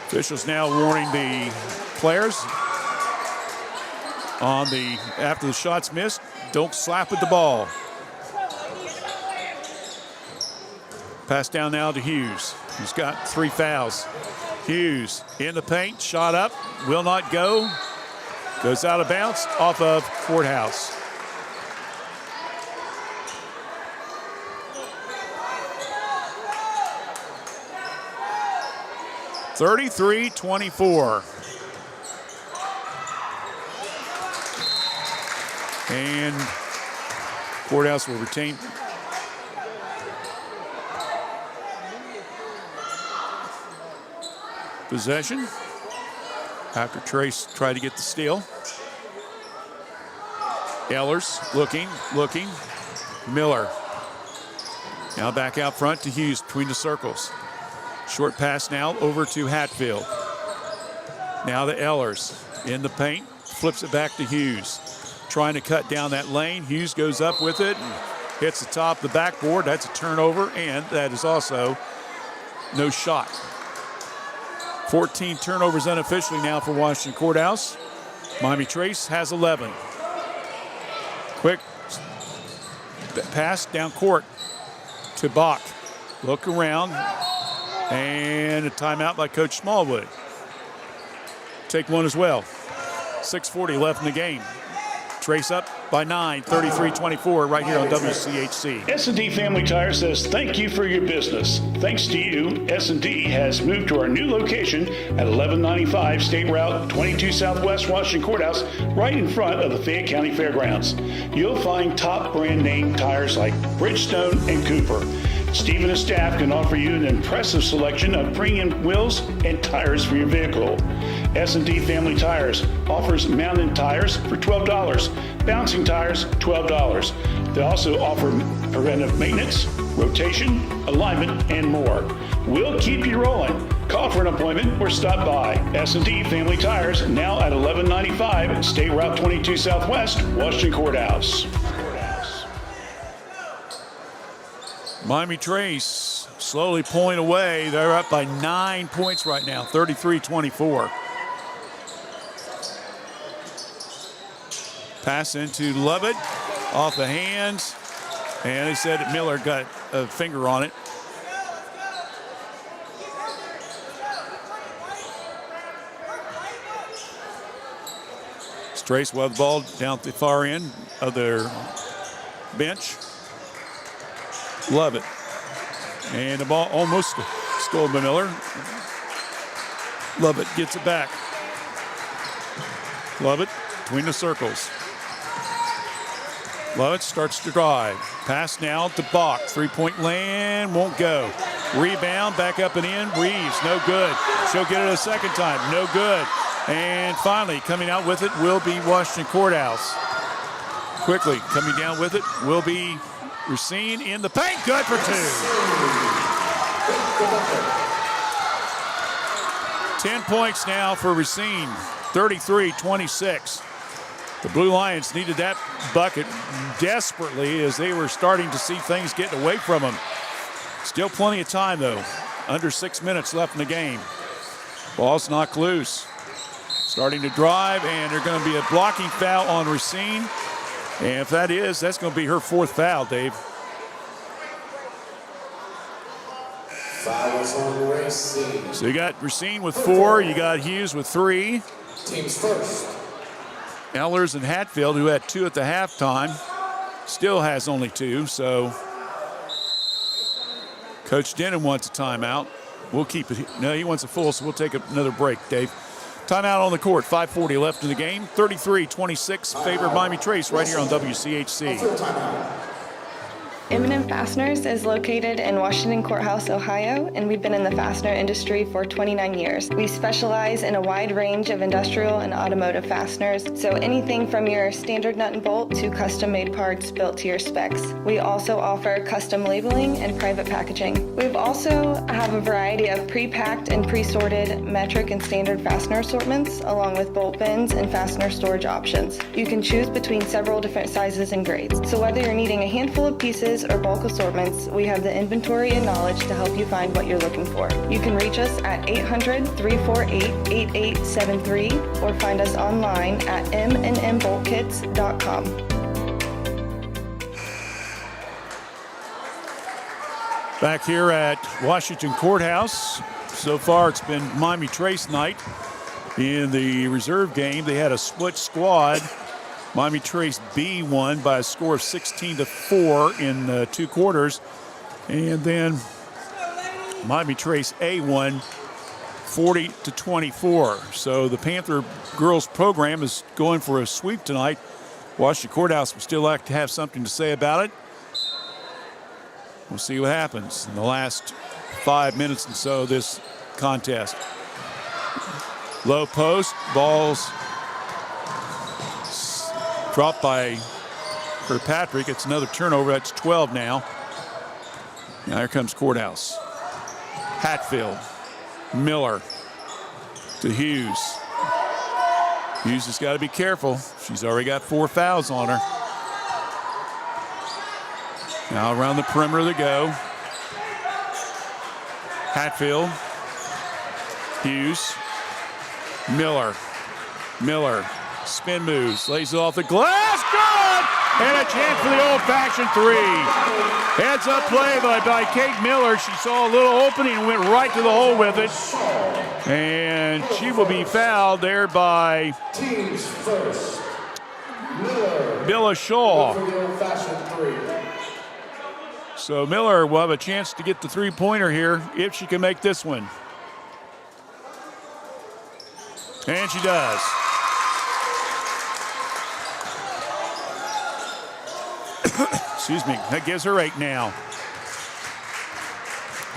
Officials now warning the players on the after the shot's missed, don't slap with the ball. Pass down now to Hughes. He's got 3 fouls. Hughes in the paint, shot up, will not go. Goes out of bounds off of Courthouse. (33-24). And Courthouse will retain possession after Trace tried to get the steal. Ehlers looking. Miller. Now back out front to Hughes between the circles. Short pass now over to Hatfield. Now to Ehlers in the paint. Flips it back to Hughes. Trying to cut down that lane. Hughes goes up with it and hits the top of the backboard. That's a turnover, and that is also no shot. 14 turnovers unofficially now for Washington Courthouse. Miami Trace has 11. Quick pass down court to Bach. Look around, and a timeout by Coach Smallwood. Take one as well. 6:40 left in the game. Trace up by 9, 33-24 right here on WCHC. S&D Family Tire says thank you for your business. Thanks to you, S&D has moved to our new location at 1195 State Route 22 Southwest Washington Courthouse, right in front of the Fayette County Fairgrounds. You'll find top brand name tires like Bridgestone and Cooper. Steve and his staff can offer you an impressive selection of premium wheels and tires for your vehicle. S&D Family Tires offers mounted tires for $12, bouncing tires $12. They also offer preventive maintenance, rotation, alignment, and more. We'll keep you rolling. Call for an appointment or stop by. S&D Family Tires, now at 1195 State Route 22 Southwest, Washington Courthouse. Miami Trace slowly pulling away. They're up by 9 points right now, 33-24. Pass into Lovett, off the hands, and they said that Miller got a finger on it. Trace will have the ball down at the far end of their bench. Lovett. And the ball almost stolen by Miller. Lovett gets it back. Lovett between the circles. Lovett starts to drive. Pass now to Bach. Three-point land, won't go. Rebound, back up and in. Reeves, no good. She'll get it a second time, no good. And finally, coming out with it will be Washington Courthouse. Quickly coming down with it will be Racine in the paint. Good for two. 10 points now for Racine, 33-26. The Blue Lions needed that bucket desperately as they were starting to see things getting away from them. Still plenty of time, though. Under 6 minutes left in the game. Ball's knocked loose. Starting to drive, and there's going to be a blocking foul on Racine. And if that is, that's going to be her fourth foul, Dave. Foul is on Racine. So you got Racine with 4, you got Hughes with 3. Teams first. Ehlers and Hatfield, who had 2 at the halftime, still has only 2. So Coach Denton wants a timeout. We'll keep it. No, he wants a full, so we'll take another break, Dave. Timeout on the court, 5:40 left in the game. 33-26, favor Miami Trace right here on WCHC. M&M Fasteners is located in Washington Courthouse, Ohio, and we've been in the fastener industry for 29 years. We specialize in a wide range of industrial and automotive fasteners, so anything from your standard nut and bolt to custom-made parts built to your specs. We also offer custom labeling and private packaging. We also have a variety of pre-packed and pre-sorted metric and standard fastener assortments, along with bolt bins and fastener storage options. You can choose between several different sizes and grades. So whether you're needing a handful of pieces or bulk assortments, we have the inventory and knowledge to help you find what you're looking for. You can reach us at 800-348-8873 or find us online at mnmboltkits.com. Back here at Washington Courthouse, so far it's been Miami Trace night. In the reserve game, they had a split squad. Miami Trace B won by a score of 16-4 in 2 quarters. And then Miami Trace A won 40-24. So the Panther girls program is going for a sweep tonight. Washington Courthouse would still like to have something to say about it. We'll see what happens in the last 5 minutes and so of this contest. Low post, balls dropped by Kirkpatrick. It's another turnover. That's 12 now. Now here comes Courthouse. Hatfield. Miller to Hughes. Hughes has got to be careful. She's already got 4 fouls on her. Now around the perimeter they go. Hatfield. Hughes. Miller. Miller. Spin moves. Lays it off the glass. Good! And a chance for the old-fashioned 3. Heads up play by Kate Miller. She saw a little opening and went right to the hole with it. And she will be fouled there by Teams first. Billa Shaw. For the old-fashioned 3. So Miller will have a chance to get the three-pointer here if she can make this one. And she does. Excuse me. That gives her 8 now.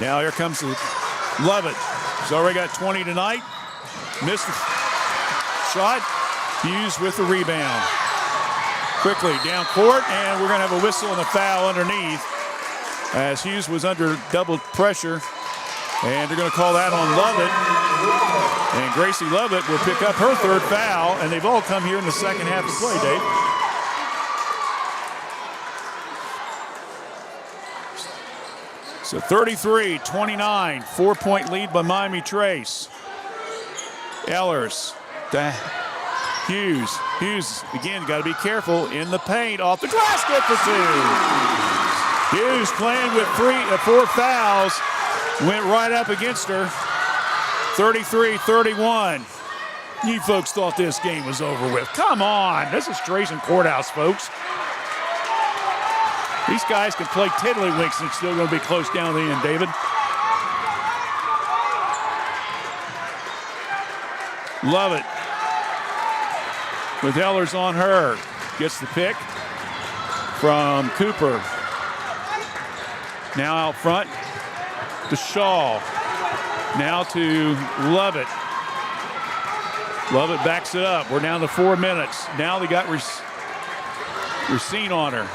Now here comes Lovett. She's already got 20 tonight. Missed the shot. Hughes with the rebound. Quickly down court, and we're going to have a whistle and a foul underneath as Hughes was under double pressure. And they're going to call that on Lovett. And Gracie Lovett will pick up her 3rd foul, and they've all come here in the second half of play, Dave. So 33-29, 4-point lead by Miami Trace. Ellers to Hughes. Hughes, again, got to be careful in the paint. Off the glass, good for 2. Hughes playing with 4 fouls. Went right up against her. 33-31. You folks thought this game was over with. Come on. This is Trace and Courthouse, folks. These guys can play tiddlywinks and it's still going to be close down the end, David. Love it. With Ellers on her. Gets the pick from Cooper. Now out front to Shaw. Now to Lovett. Lovett backs it up. We're down to 4 minutes. Now they got Racine on her.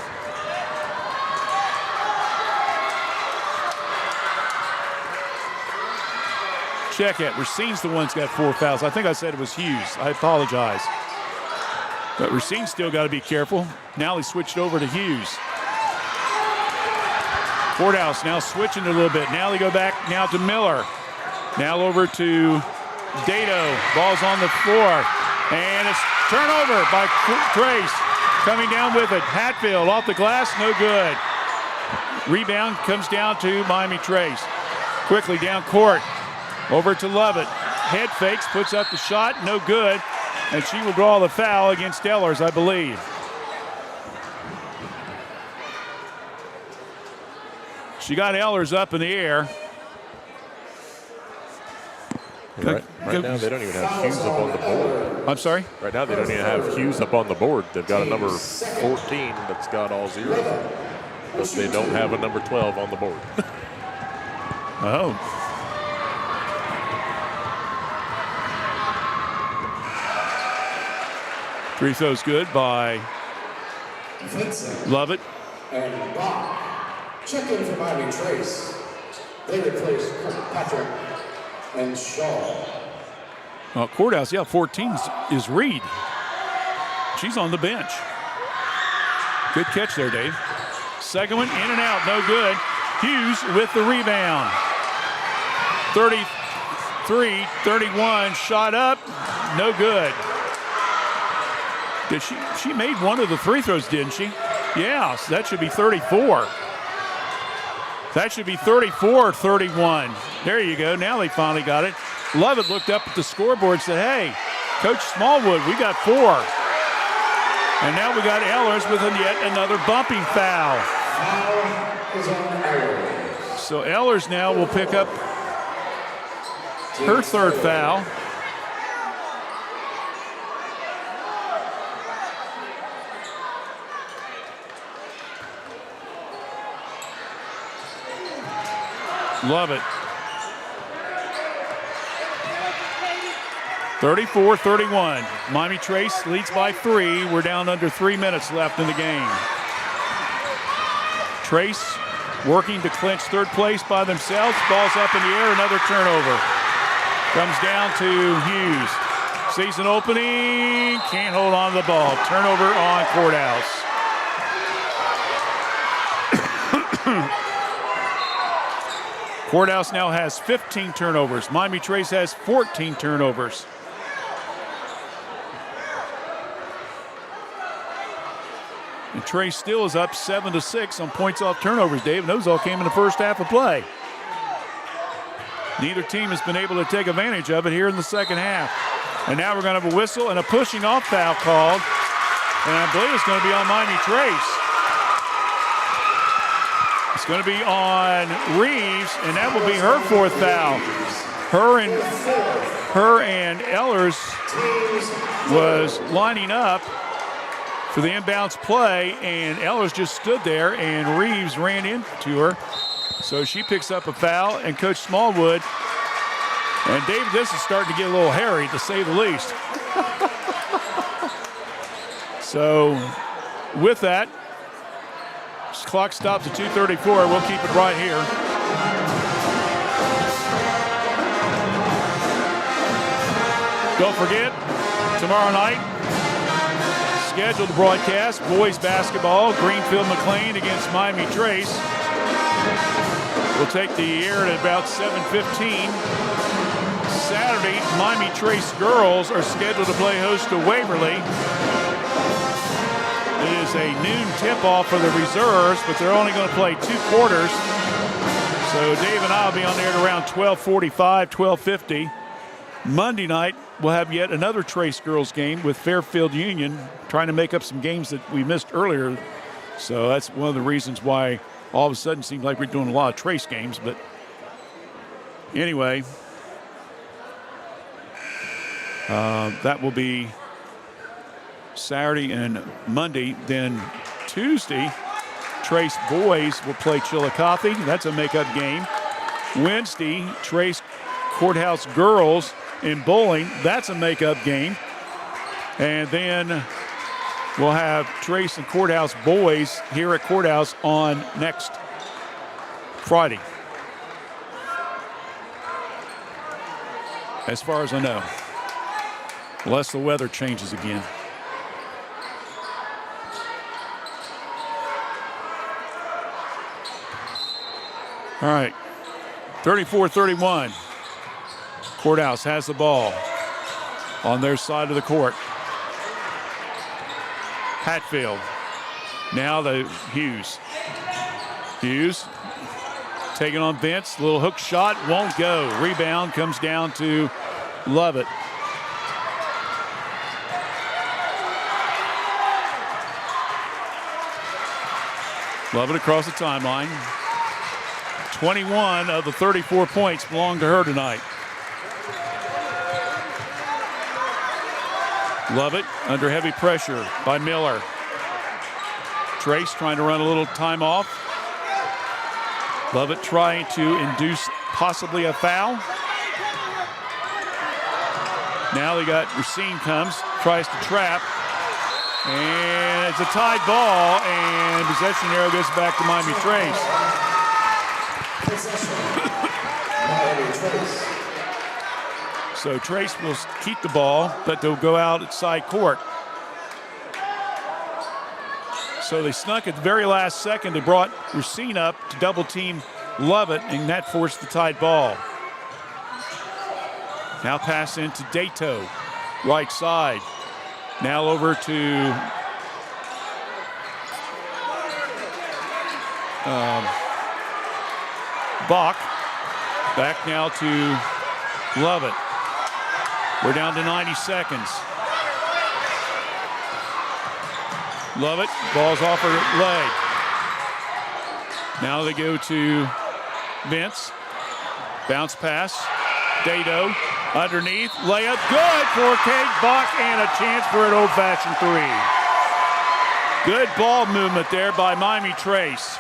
Check it. Racine's the one that's got 4 fouls. I think I said it was Hughes. I apologize. But Racine's still got to be careful. Now he switched over to Hughes. Courthouse now switching a little bit. Now they go back now to Miller. Now over to Dato. Ball's on the floor. And it's turnover by Trace. Coming down with it. Hatfield off the glass. No good. Rebound comes down to Miami Trace. Quickly down court. Over to Lovett. Head fakes. Puts up the shot. No good. And she will draw the foul against Ellers, I believe. She got Ellers up in the air. Right now, they don't even have Hughes up on the board. I'm sorry? Right now, they don't even have Hughes up on the board. They've got a number 14 that's got all 0. But they don't have a number 12 on the board. Oh. Free throw's good by Lovett. And Bob. Check in for Miami Trace. They replace Kirkpatrick and Shaw. Courthouse, 14 is Reed. She's on the bench. Good catch there, Dave. Second one, in and out, no good. Hughes with the rebound. 33-31, shot up, no good. She made one of the free throws, didn't she? Yeah, so that should be 34. That should be 34-31. There you go. Now they finally got it. Lovett looked up at the scoreboard and said, hey, Coach Smallwood, we got 4. And now we got Ellers with yet another bumping foul. So Ellers now will pick up her 3rd foul. Love it. 34-31. Miami Trace leads by 3. We're down under 3 minutes left in the game. Trace working to clinch third place by themselves. Ball's up in the air, another turnover. Comes down to Hughes. Sees an opening, can't hold on to the ball. Turnover on Courthouse. Courthouse now has 15 turnovers. Miami Trace has 14 turnovers. And Trace still is up 7-6 on points off turnovers, Dave. And those all came in the first half of play. Neither team has been able to take advantage of it here in the second half. And now we're going to have a whistle and a pushing off foul called. And I believe it's going to be on Miami Trace. It's going to be on Reeves, and that will be her fourth foul. Her and Ellers was lining up for the inbounds play, and Ellers just stood there, and Reeves ran into her. So she picks up a foul, and Coach Smallwood, and David, this is starting to get a little hairy, to say the least. So with that, clock stops at 2:34. We'll keep it right here. Don't forget, tomorrow night, scheduled broadcast, boys basketball, Greenfield McLean against Miami Trace. We'll take the air at about 7:15. Saturday, Miami Trace girls are scheduled to play host to Waverly. It is a noon tip-off for the reserves, but they're only going to play 2 quarters. So Dave and I will be on there at around 12:45, 12:50. Monday night, we'll have yet another Trace girls game with Fairfield Union, trying to make up some games that we missed earlier. So that's one of the reasons why all of a sudden it seems like we're doing a lot of Trace games. But anyway, that will be Saturday and Monday. Then Tuesday, Trace boys will play Chillicothe. That's a makeup game. Wednesday, Trace Courthouse girls in bowling. That's a makeup game. And then we'll have Trace and Courthouse boys here at Courthouse on next Friday, as far as I know, unless the weather changes again. All right, 34-31. Courthouse has the ball on their side of the court. Hatfield. Now the Hughes. Hughes taking on Vince. Little hook shot, won't go. Rebound comes down to Lovett. Lovett across the timeline. 21 of the 34 points belong to her tonight. Lovett under heavy pressure by Miller. Trace trying to run a little time off. Lovett trying to induce possibly a foul. Now they got Racine comes, tries to trap. And it's a tied ball, and possession arrow goes back to Miami Trace. So Trace will keep the ball, but they'll go out at side court. So they snuck at the very last second. They brought Racine up to double team Lovett, and that forced the tied ball. Now pass into Dato, right side. Now over to Bach. Back now to Lovett. We're down to 90 seconds. Lovett, ball's off her leg. Now they go to Vince. Bounce pass. Dato underneath. Layup good for Kate Bach, and a chance for an old-fashioned three. Good ball movement there by Miami Trace.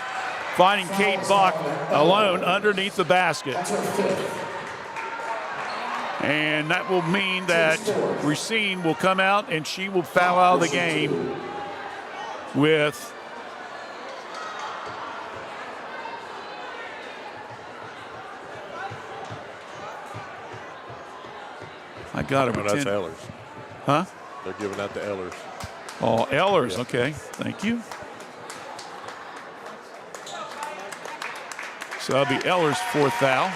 Finding Kate Bach alone underneath the basket. And that will mean that Racine will come out and she will foul out of the game with I got her with that's 10. Ehlers. Huh? They're giving out the Ehlers. Oh, Ehlers. Yeah. Okay. Thank you. So that'll be Ehlers' 4th foul.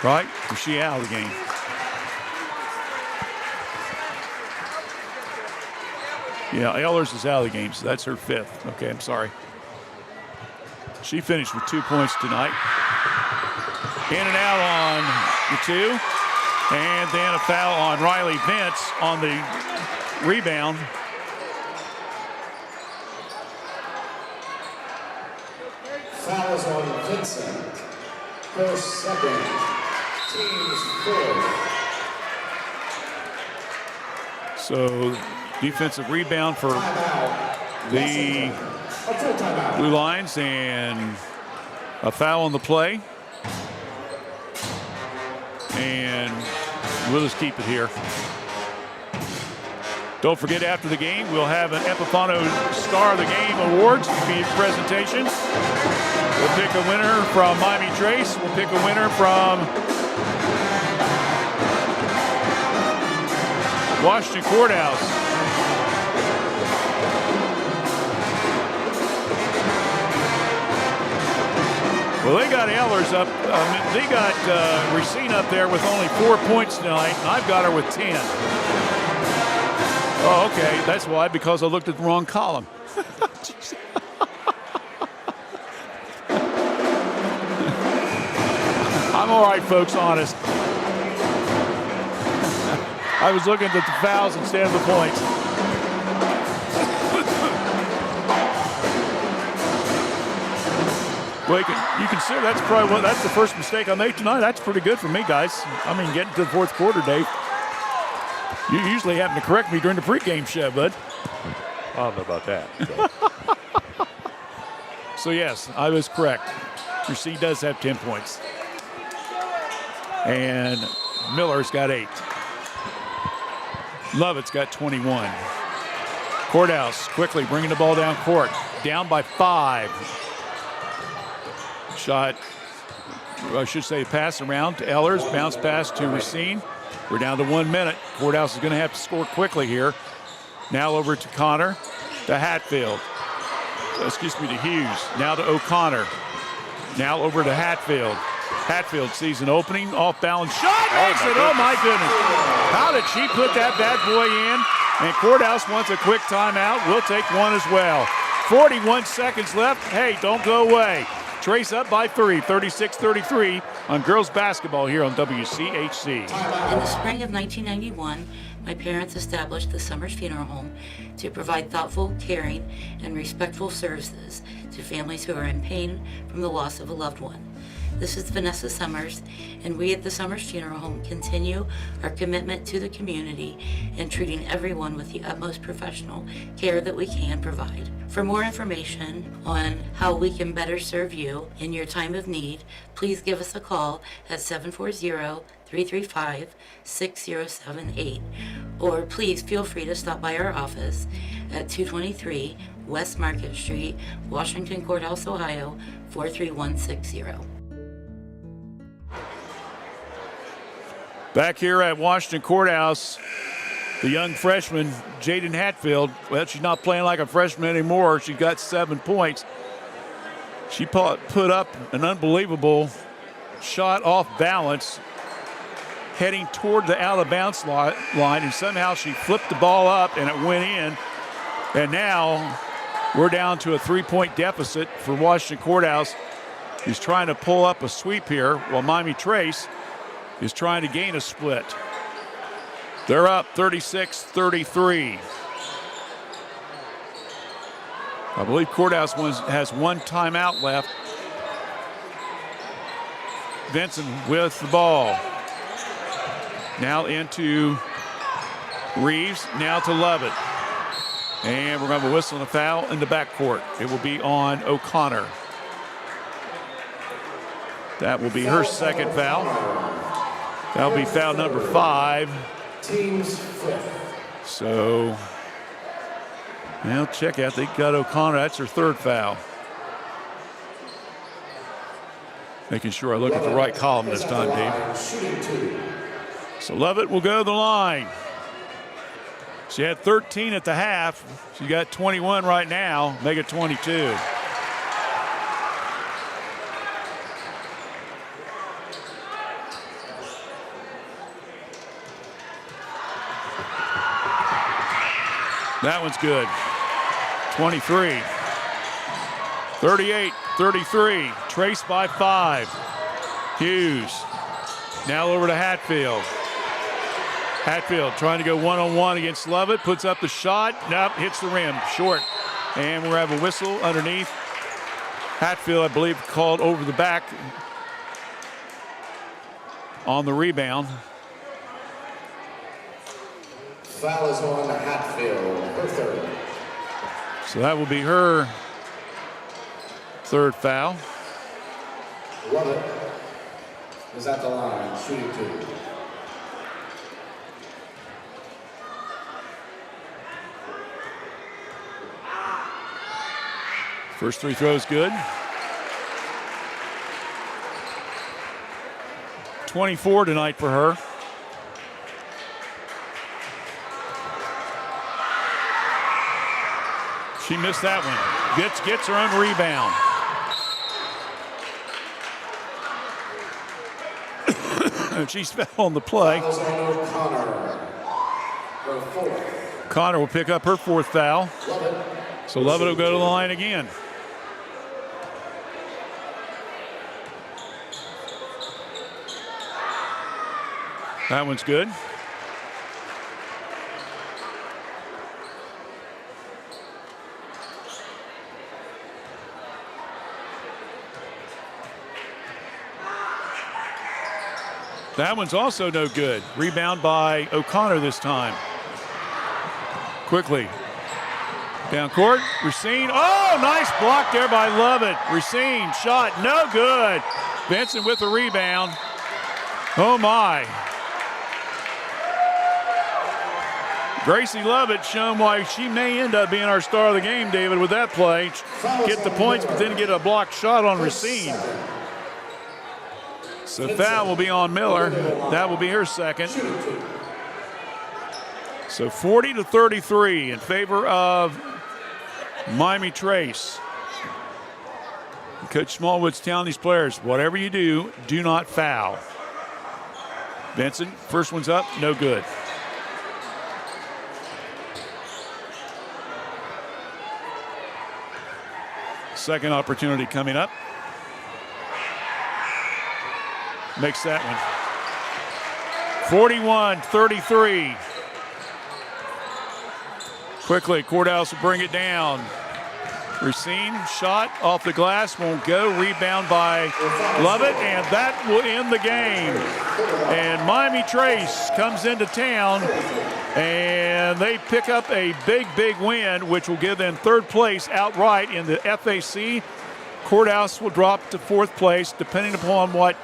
Right? Or she out of the game? Yeah, Ehlers is out of the game, so that's her 5th. Okay, I'm sorry. She finished with 2 points tonight. In and out on the 2. And then a foul on Riley Vince on the rebound. Foul is on Vincent. Her 2nd. Team's 4th. So defensive rebound for the Blue Lions and a foul on the play. And we'll just keep it here. Don't forget, after the game, we'll have an Epifano Star of the Game Awards presentation. We'll pick a winner from Miami Trace. We'll pick a winner from Washington Courthouse. Well, they got Ehlers up. They got Racine up there with only 4 points tonight, and I've got her with 10. Oh, okay. That's why, because I looked at the wrong column. I'm all right, folks, honest. I was looking at the fouls instead of the points. Well, you consider that's probably that's the first mistake I made tonight. That's pretty good for me, guys. I mean, getting to the 4th quarter, Dave. You usually happen to correct me during the pregame show, bud. I don't know about that. So. So yes, I was correct. Racine does have 10 points. And Miller's got 8. Lovett's got 21. Courthouse quickly bringing the ball down court. Down by 5. Shot, I should say, pass around to Ehlers. Bounce pass to Racine. We're down to 1 minute. Courthouse is going to have to score quickly here. Now over to Connor, to Hatfield. Excuse me, to Hughes. Now to O'Connor. Now over to Hatfield. Hatfield sees an opening, off-balance shot, makes it. Oh, my goodness. How did she put that bad boy in? And Courthouse wants a quick timeout. We'll take one as well. 41 seconds left. Hey, don't go away. Trace up by 3, 36-33 on girls basketball here on WCHC. In the spring of 1991, my parents established the Summers Funeral Home to provide thoughtful, caring, and respectful services to families who are in pain from the loss of a loved one. This is Vanessa Summers, and we at the Summers Funeral Home continue our commitment to the community and treating everyone with the utmost professional care that we can provide. For more information on how we can better serve you in your time of need, please give us a call at 740-335-6078, or please feel free to stop by our office at 223 West Market Street, Washington Courthouse, Ohio, 43160. Back here at Washington Courthouse, the young freshman, Jaden Hatfield, well, she's not playing like a freshman anymore. She got 7 points. She put up an unbelievable shot off balance, heading toward the out-of-bounds line, and somehow she flipped the ball up and it went in. And now we're down to a 3-point deficit for Washington Courthouse, who's trying to pull up a sweep here, while Miami Trace is trying to gain a split. They're up 36-33. I believe Courthouse has one timeout left. Vincent with the ball. Now into Reeves, now to Lovett. And we're going to have a whistle and a foul in the backcourt. It will be on O'Connor. That will be her second foul. That'll be foul number 5. Team's 5th. So, now check out, they got O'Connor. That's her 3rd foul. Making sure I look at the right column this time, Dave. So Lovett will go to the line. She had 13 at the half. She got 21 right now, make it 22. That one's good. 23. 38-33. Trace by 5. Hughes. Now over to Hatfield. Hatfield trying to go one-on-one against Lovett. Puts up the shot. Nope, hits the rim. Short. And we'll have a whistle underneath. Hatfield, I believe, called over the back on the rebound. Foul is on Hatfield, her third. So that will be her third foul. Lovett is at the line, shooting 2. First 3 throws good. 24 tonight for her. She missed that one. Gets her own rebound. She's foul on the play. Connor will pick up her 4th foul. So Lovett will go to the line again. That one's good. That one's also no good. Rebound by O'Connor this time. Quickly. Down court. Racine. Oh, nice block there by Lovett. Racine shot no good. Benson with the rebound. Oh my. Gracie Lovett shown why she may end up being our star of the game, David, with that play. Get the points, but then get a blocked shot on Racine. So foul will be on Miller. That will be her second. So 40-33 in favor of Miami Trace. Coach Smallwood's telling these players, whatever you do, do not foul. Benson, first one's up, no good. Second opportunity coming up. Makes that one. 41-33. Quickly, Courthouse will bring it down. Racine, shot off the glass, won't go. Rebound by Lovett, and that will end the game. And Miami Trace comes into town, and they pick up a big, big win, which will give them 3rd place outright in the FAC. Courthouse will drop to 4th place, depending upon what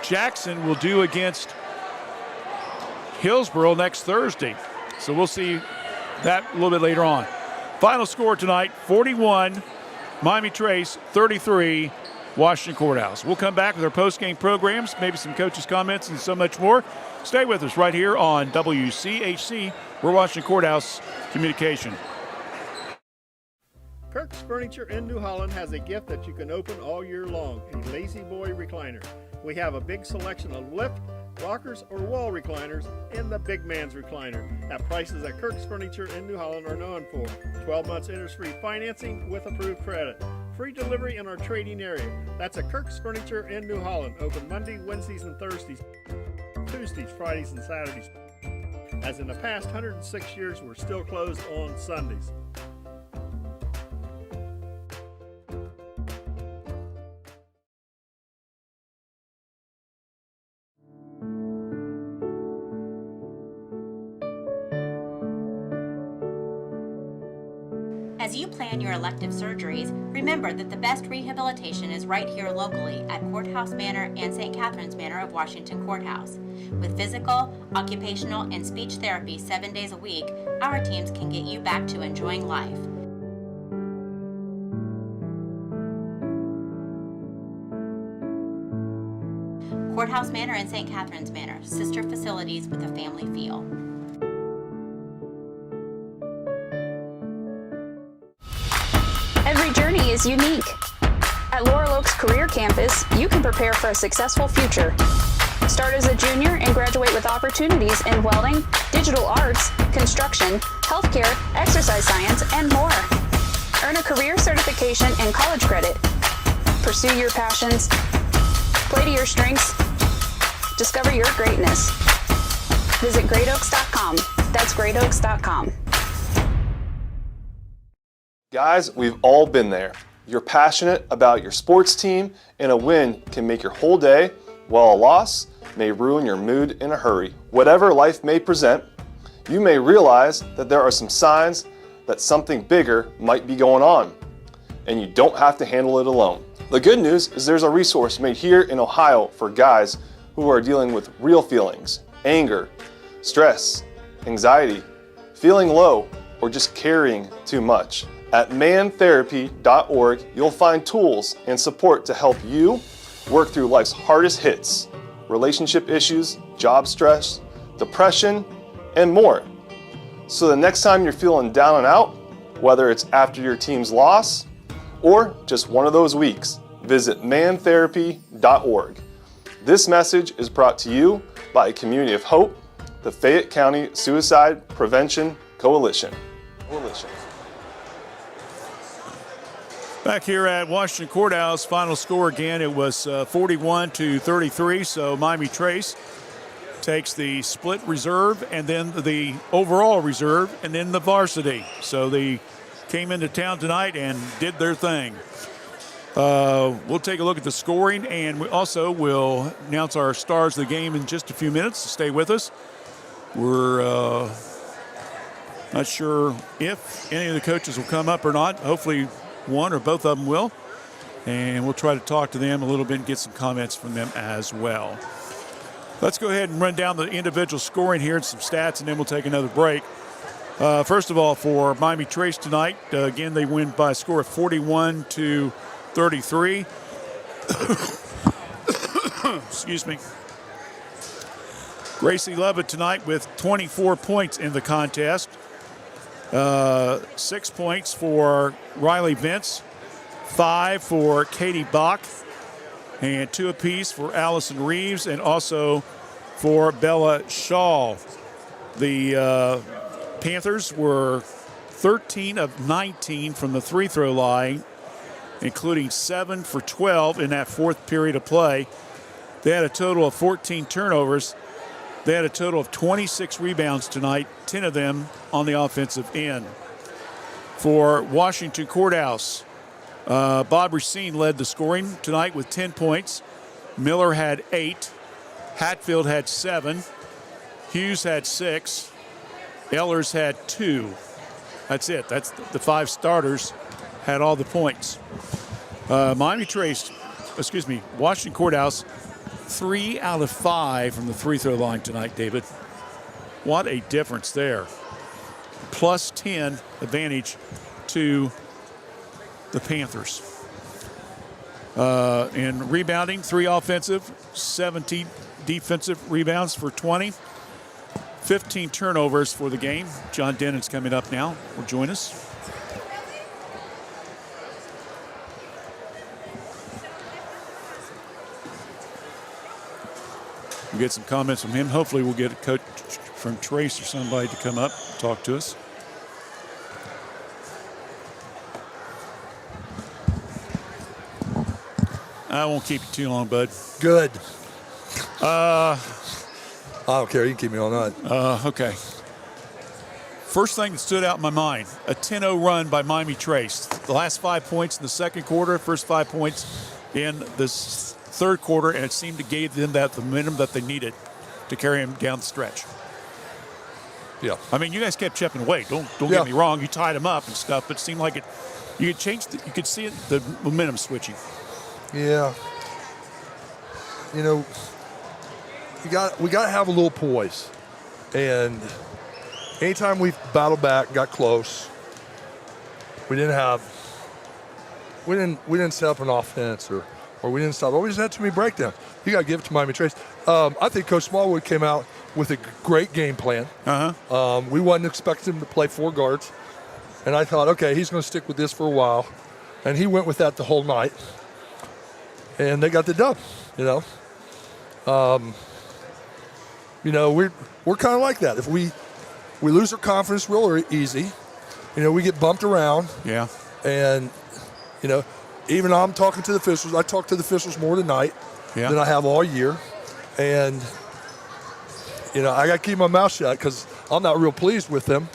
Jackson will do against Hillsborough next Thursday. So we'll see that a little bit later on. Final score tonight, 41, Miami Trace, 33, Washington Courthouse. We'll come back with our post-game programs, maybe some coaches' comments, and so much more. Stay with us right here on WCHC. We're Washington Courthouse Communication. Kirk's Furniture in New Holland has a gift that you can open all year long, a Lazy Boy recliner. We have a big selection of lift, rockers, or wall recliners, and the big man's recliner at prices that Kirk's Furniture in New Holland are known for. 12 months interest-free financing with approved credit. Free delivery in our trading area. That's at Kirk's Furniture in New Holland. Open Monday, Wednesdays, and Thursdays. Tuesdays, Fridays, and Saturdays. As in the past 106 years, we're still closed on Sundays. As you plan your elective surgeries, remember that the best rehabilitation is right here locally at Courthouse Manor and St. Catherine's Manor of Washington Courthouse. With physical, occupational, and speech therapy 7 days a week, our teams can get you back to enjoying life. Courthouse Manor and St. Catharines Manor, sister facilities with a family feel. Every journey is unique. At Laurel Oaks Career Campus, you can prepare for a successful future. Start as a junior and graduate with opportunities in welding, digital arts, construction, healthcare, exercise science, and more. Earn a career certification and college credit. Pursue your passions. Play to your strengths. Discover your greatness. Visit greatoaks.com. That's greatoaks.com. Guys, we've all been there. You're passionate about your sports team, and a win can make your whole day, while a loss may ruin your mood in a hurry. Whatever life may present, you may realize that there are some signs that something bigger might be going on, and you don't have to handle it alone. The good news is there's a resource made here in Ohio for guys who are dealing with real feelings, anger, stress, anxiety, feeling low, or just carrying too much. At mantherapy.org, you'll find tools and support to help you work through life's hardest hits, relationship issues, job stress, depression, and more. So the next time you're feeling down and out, whether it's after your team's loss or just one of those weeks, visit mantherapy.org. This message is brought to you by a community of hope, the Fayette County Suicide Prevention Coalition. Back here at Washington Courthouse, final score again, it was 41-33, so Miami Trace takes the split reserve and then the overall reserve and then the varsity. So they came into town tonight and did their thing. We'll take a look at the scoring, and we also will announce our stars of the game in just a few minutes. Stay with us. We're not sure if any of the coaches will come up or not. Hopefully one or both of them will. And we'll try to talk to them a little bit and get some comments from them as well. Let's go ahead and run down the individual scoring here and some stats, and then we'll take another break. First of all, for Miami Trace tonight, again, they win by a score of 41-33. Excuse me. Gracie Levitt tonight with 24 points in the contest. 6 points for Riley Vince, 5 for Katie Bach, and 2 apiece for Allison Reeves, and also for Bella Shaw. The Panthers were 13 of 19 from the free throw line, including 7 for 12 in that fourth period of play. They had a total of 14 turnovers. They had a total of 26 rebounds tonight, 10 of them on the offensive end. For Washington Courthouse, Bob Racine led the scoring tonight with 10 points. Miller had 8. Hatfield had 7. Hughes had 6. Ehlers had 2. That's it. That's the 5 starters had all the points. Washington Courthouse, 3 out of 5 from the free throw line tonight, David. What a difference there. Plus 10 advantage to the Panthers. In rebounding, 3 offensive, 17 defensive rebounds for 20. 15 turnovers for the game. John Dennon's coming up now. Will join us. We'll get some comments from him. Hopefully we'll get a coach from Trace or somebody to come up and talk to us. I won't keep you too long, bud. Good. I don't care. You can keep me all night. Okay. First thing that stood out in my mind, a 10-0 run by Miami Trace. The last 5 points in the second quarter, first 5 points in the third quarter, and it seemed to give them that the momentum that they needed to carry them down the stretch. Yeah. I mean, you guys kept chipping away. Don't get me wrong. You tied them up and stuff, but it seemed like you could change. You could see the momentum switching. Yeah. You know, we got to have a little poise, and anytime we battled back, got close, we didn't set up an offense or or we didn't stop. Or we just had too many breakdowns. You got to give it to Miami Trace. I think Coach Smallwood came out with a great game plan. We wasn't expecting him to play 4 guards. And I thought, okay, he's going to stick with this for a while. And he went with that the whole night. And they got the dub, you know. We're kind of like that. If we lose our confidence real easy, we get bumped around. Yeah. And, even I'm talking to the officials. I talk to the officials more tonight than I have all year. And, I got to keep my mouth shut because I'm not real pleased with them.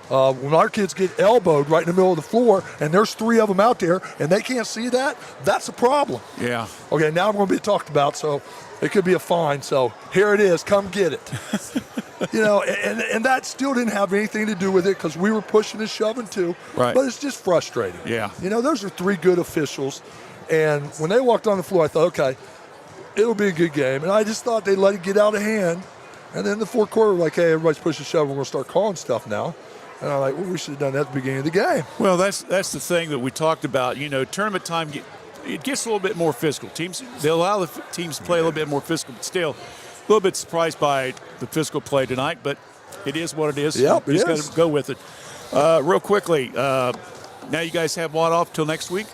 When our kids get elbowed right in the middle of the floor and there's 3 of them out there and they can't see that, that's a problem. Yeah. Okay, now I'm going to be talked about, so it could be a fine. So here it is. Come get it. And that still didn't have anything to do with it because we were pushing and shoving too. Right. But it's just frustrating. Yeah. Those are 3 good officials. And when they walked on the floor, I thought, okay, it'll be a good game. And I just thought they'd let it get out of hand. And then the fourth quarter, like, hey, everybody's pushing and shoving. We're going to start calling stuff now. And I'm like, well, we should have done that at the beginning of the game. Well, that's the thing that we talked about. Tournament time, it gets a little bit more physical. They allow the teams to play a little bit more physical, but still a little bit surprised by the physical play tonight, but it is what it is. Yep, you just got to go with it. Real quickly, now you guys have what off till next week?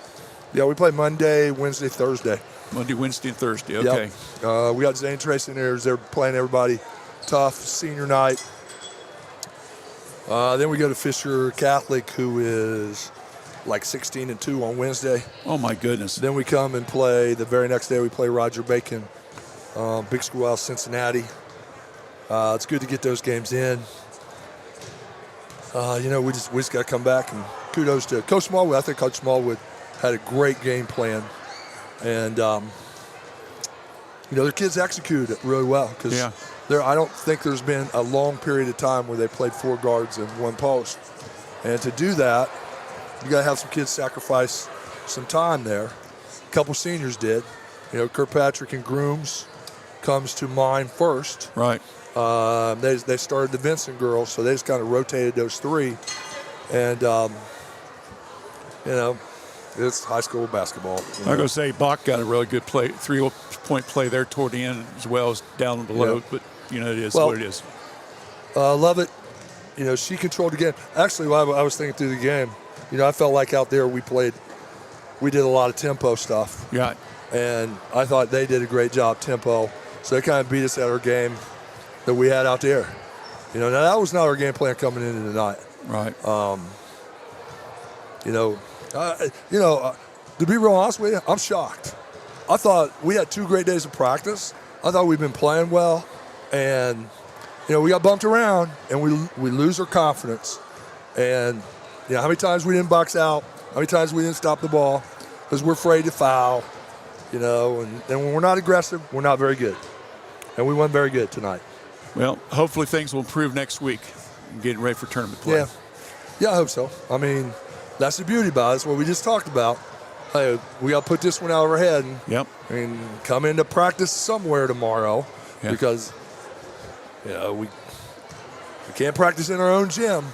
Yeah, we play Monday, Wednesday, Thursday. Monday, Wednesday, and Thursday. Okay. Yep. We got Zane Trace in there. They're playing everybody tough, senior night. Then we go to Fisher Catholic, who is like 16-2 on Wednesday. Oh, my goodness. Then we come and play the very next day. We play Roger Bacon, big schoolhouse Cincinnati. It's good to get those games in. We just got to come back, and kudos to Coach Smallwood. I think Coach Smallwood had a great game plan, and their kids executed it really well because I don't think there's been a long period of time where they played 4 guards and 1 post, and to do that, you got to have some kids sacrifice some time there. A couple seniors did. Kirkpatrick and Grooms comes to mind first. Right. They started the Vincent girls, so they just kind of rotated those 3. And, it's high school basketball. I'm going to say Bach got a really good 3-point play there toward the end as well as down below. Yeah. But, it is what it is. Love it. She controlled the game. Actually, while I was thinking through the game, I felt like out there we did a lot of tempo stuff. Yeah. And I thought they did a great job tempo. So they kind of beat us at our game that we had out there. Now that was not our game plan coming into tonight. Right. To be real honest with you, I'm shocked. I thought we had 2 great days of practice. I thought we'd been playing well, and we got bumped around, and we lose our confidence. And how many times we didn't box out, how many times we didn't stop the ball because we're afraid to foul, and when we're not aggressive, we're not very good. And we weren't very good tonight. Well, hopefully things will improve next week. Getting ready for tournament play. Yeah, I hope so. I mean, that's the beauty about it. It's what we just talked about. Hey, we got to put this one out of our head and come into practice somewhere tomorrow because, we can't practice in our own gym,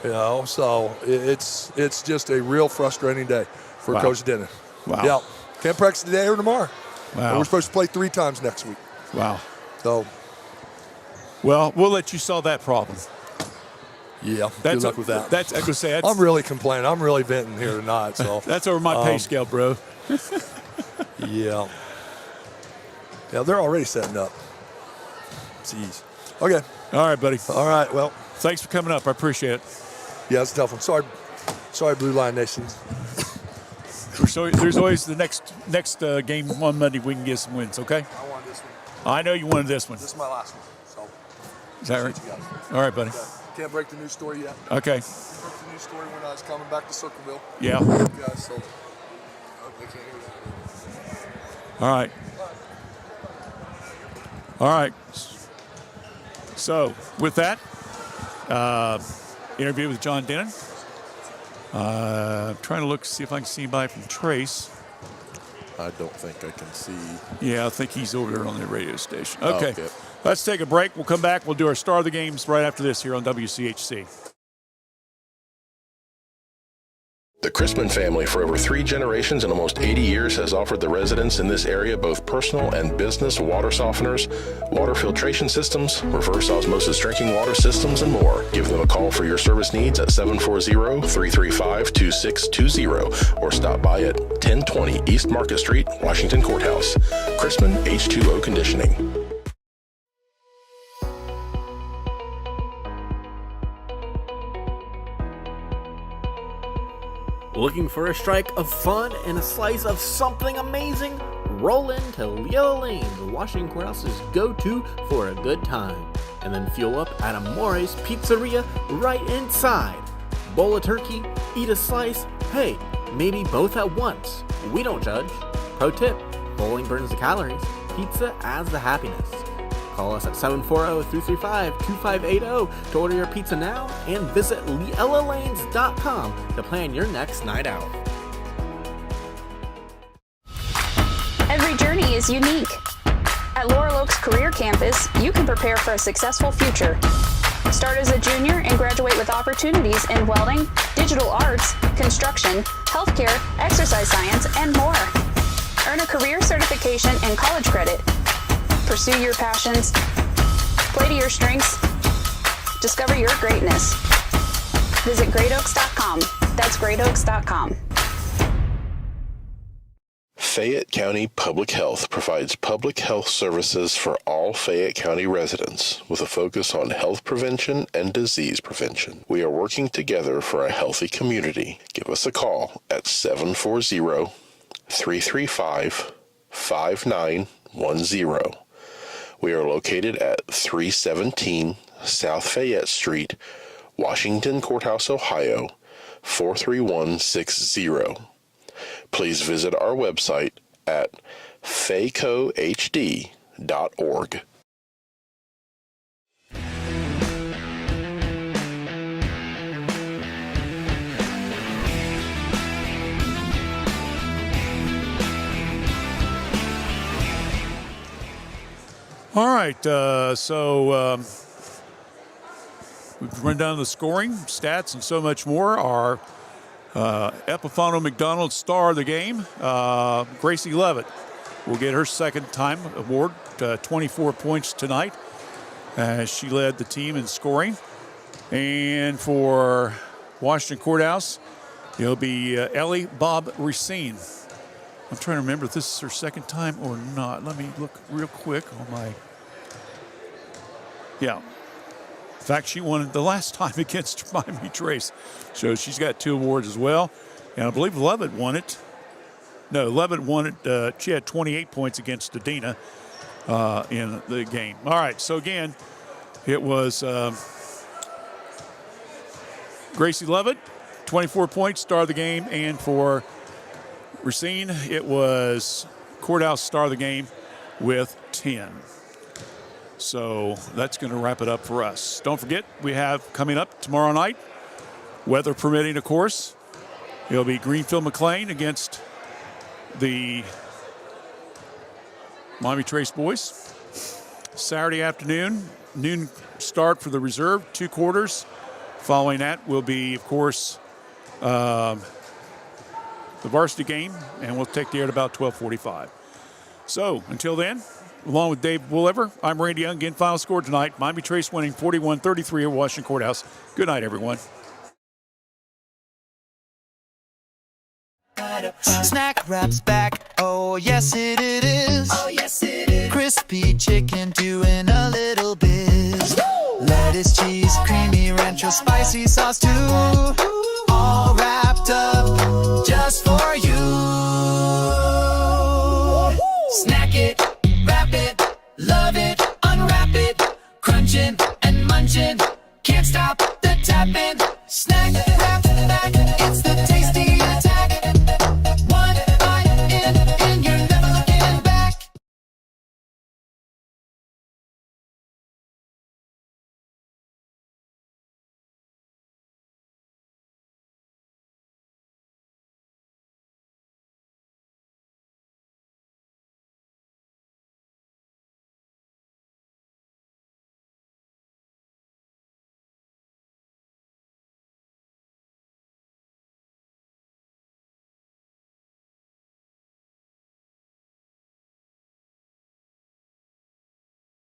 so it's just a real frustrating day for Coach Dennon. Wow. Yeah, can't practice today or tomorrow. Wow. And we're supposed to play 3 times next week. Wow. So. Well, we'll let you solve that problem. Yeah, good luck with that. I could say I'm really complaining. I'm really venting here tonight. So that's over my pay scale, bro. Yeah, they're already setting up. Jeez. Okay. All right, buddy. All right. Well, thanks for coming up. I appreciate it. Yeah, it's a tough one. Sorry, Blue Line Nation. There's always the next game on Monday. We can get some wins. Okay. I wanted this one. I know you wanted this one. This is my last one. So. Is that right? All right, buddy. Okay. Can't break the news story yet. Okay. I broke the news story when I was coming back to Circleville. Yeah. So I hope they can't hear that. All right. All right. So with that, interview with John Dennon. Trying to see if I can see anybody from Trace. I don't think I can see. Yeah, I think he's over there on the radio station. Okay. Okay. Let's take a break. We'll come back. We'll do our Star of the Games right after this here on WCHC. The Chrisman family, for over 3 generations and almost 80 years, has offered the residents in this area both personal and business water softeners, water filtration systems, reverse osmosis drinking water systems, and more. Give them a call for your service needs at 740-335-2620 or stop by at 1020 East Market Street, Washington Courthouse. Chrisman H2O Conditioning. Looking for a strike of fun and a slice of something amazing? Roll into Yellow Lane, the Washington Courthouse's go-to for a good time. And then fuel up at Amore's Pizzeria right inside. Bowl a turkey, eat a slice, hey, maybe both at once. We don't judge. Pro tip, bowling burns the calories, pizza adds the happiness. Call us at 740-335-2580 to order your pizza now and visit LielaLanes.com to plan your next night out. Every journey is unique. At Laurel Oaks Career Campus, you can prepare for a successful future. Start as a junior and graduate with opportunities in welding, digital arts, construction, healthcare, exercise science, and more. Earn a career certification and college credit. Pursue your passions, play to your strengths, discover your greatness. Visit greatoaks.com. That's greatoaks.com. Fayette County Public Health provides public health services for all Fayette County residents with a focus on health prevention and disease prevention. We are working together for a healthy community. Give us a call at 740-335-5910. We are located at 317 South Fayette Street, Washington Courthouse, Ohio, 43160. Please visit our website at faycohd.org. All right, we've run down the scoring, stats, and so much more. Our Epifano McDonald star of the game, Gracie Levitt, will get her second time award, 24 points tonight, as she led the team in scoring. And for Washington Courthouse, it'll be Ellie Bob Racine. I'm trying to remember if this is her second time or not. Let me look real quick on my... Yeah. In fact, she won it the last time against Miami Trace. So she's got 2 awards as well. And I believe Levitt won it. No, Levitt won it. She had 28 points against Adina in the game. All right, so again, it was Gracie Levitt, 24 points, star of the game. And for Racine, it was Courthouse star of the game with 10. So that's going to wrap it up for us. Don't forget, we have coming up tomorrow night, weather permitting, of course. It'll be Greenfield McLean against the Miami Trace boys. Saturday afternoon, noon start for the reserve, 2 quarters. Following that will be, of course, the varsity game, and we'll take the air at about 12:45. So until then, along with Dave Wooliver, I'm Randy Young. Again, final score tonight, Miami Trace winning 41-33 at Washington Courthouse. Good night, everyone. Snack Wrap's back, oh yes it is. Oh yes it is. Crispy chicken doing a little biz. Lettuce, cheese, creamy rancho, spicy sauce too. All wrapped up just for you. Snack it, wrap it, love it, unwrap it, crunching and munching, can't stop.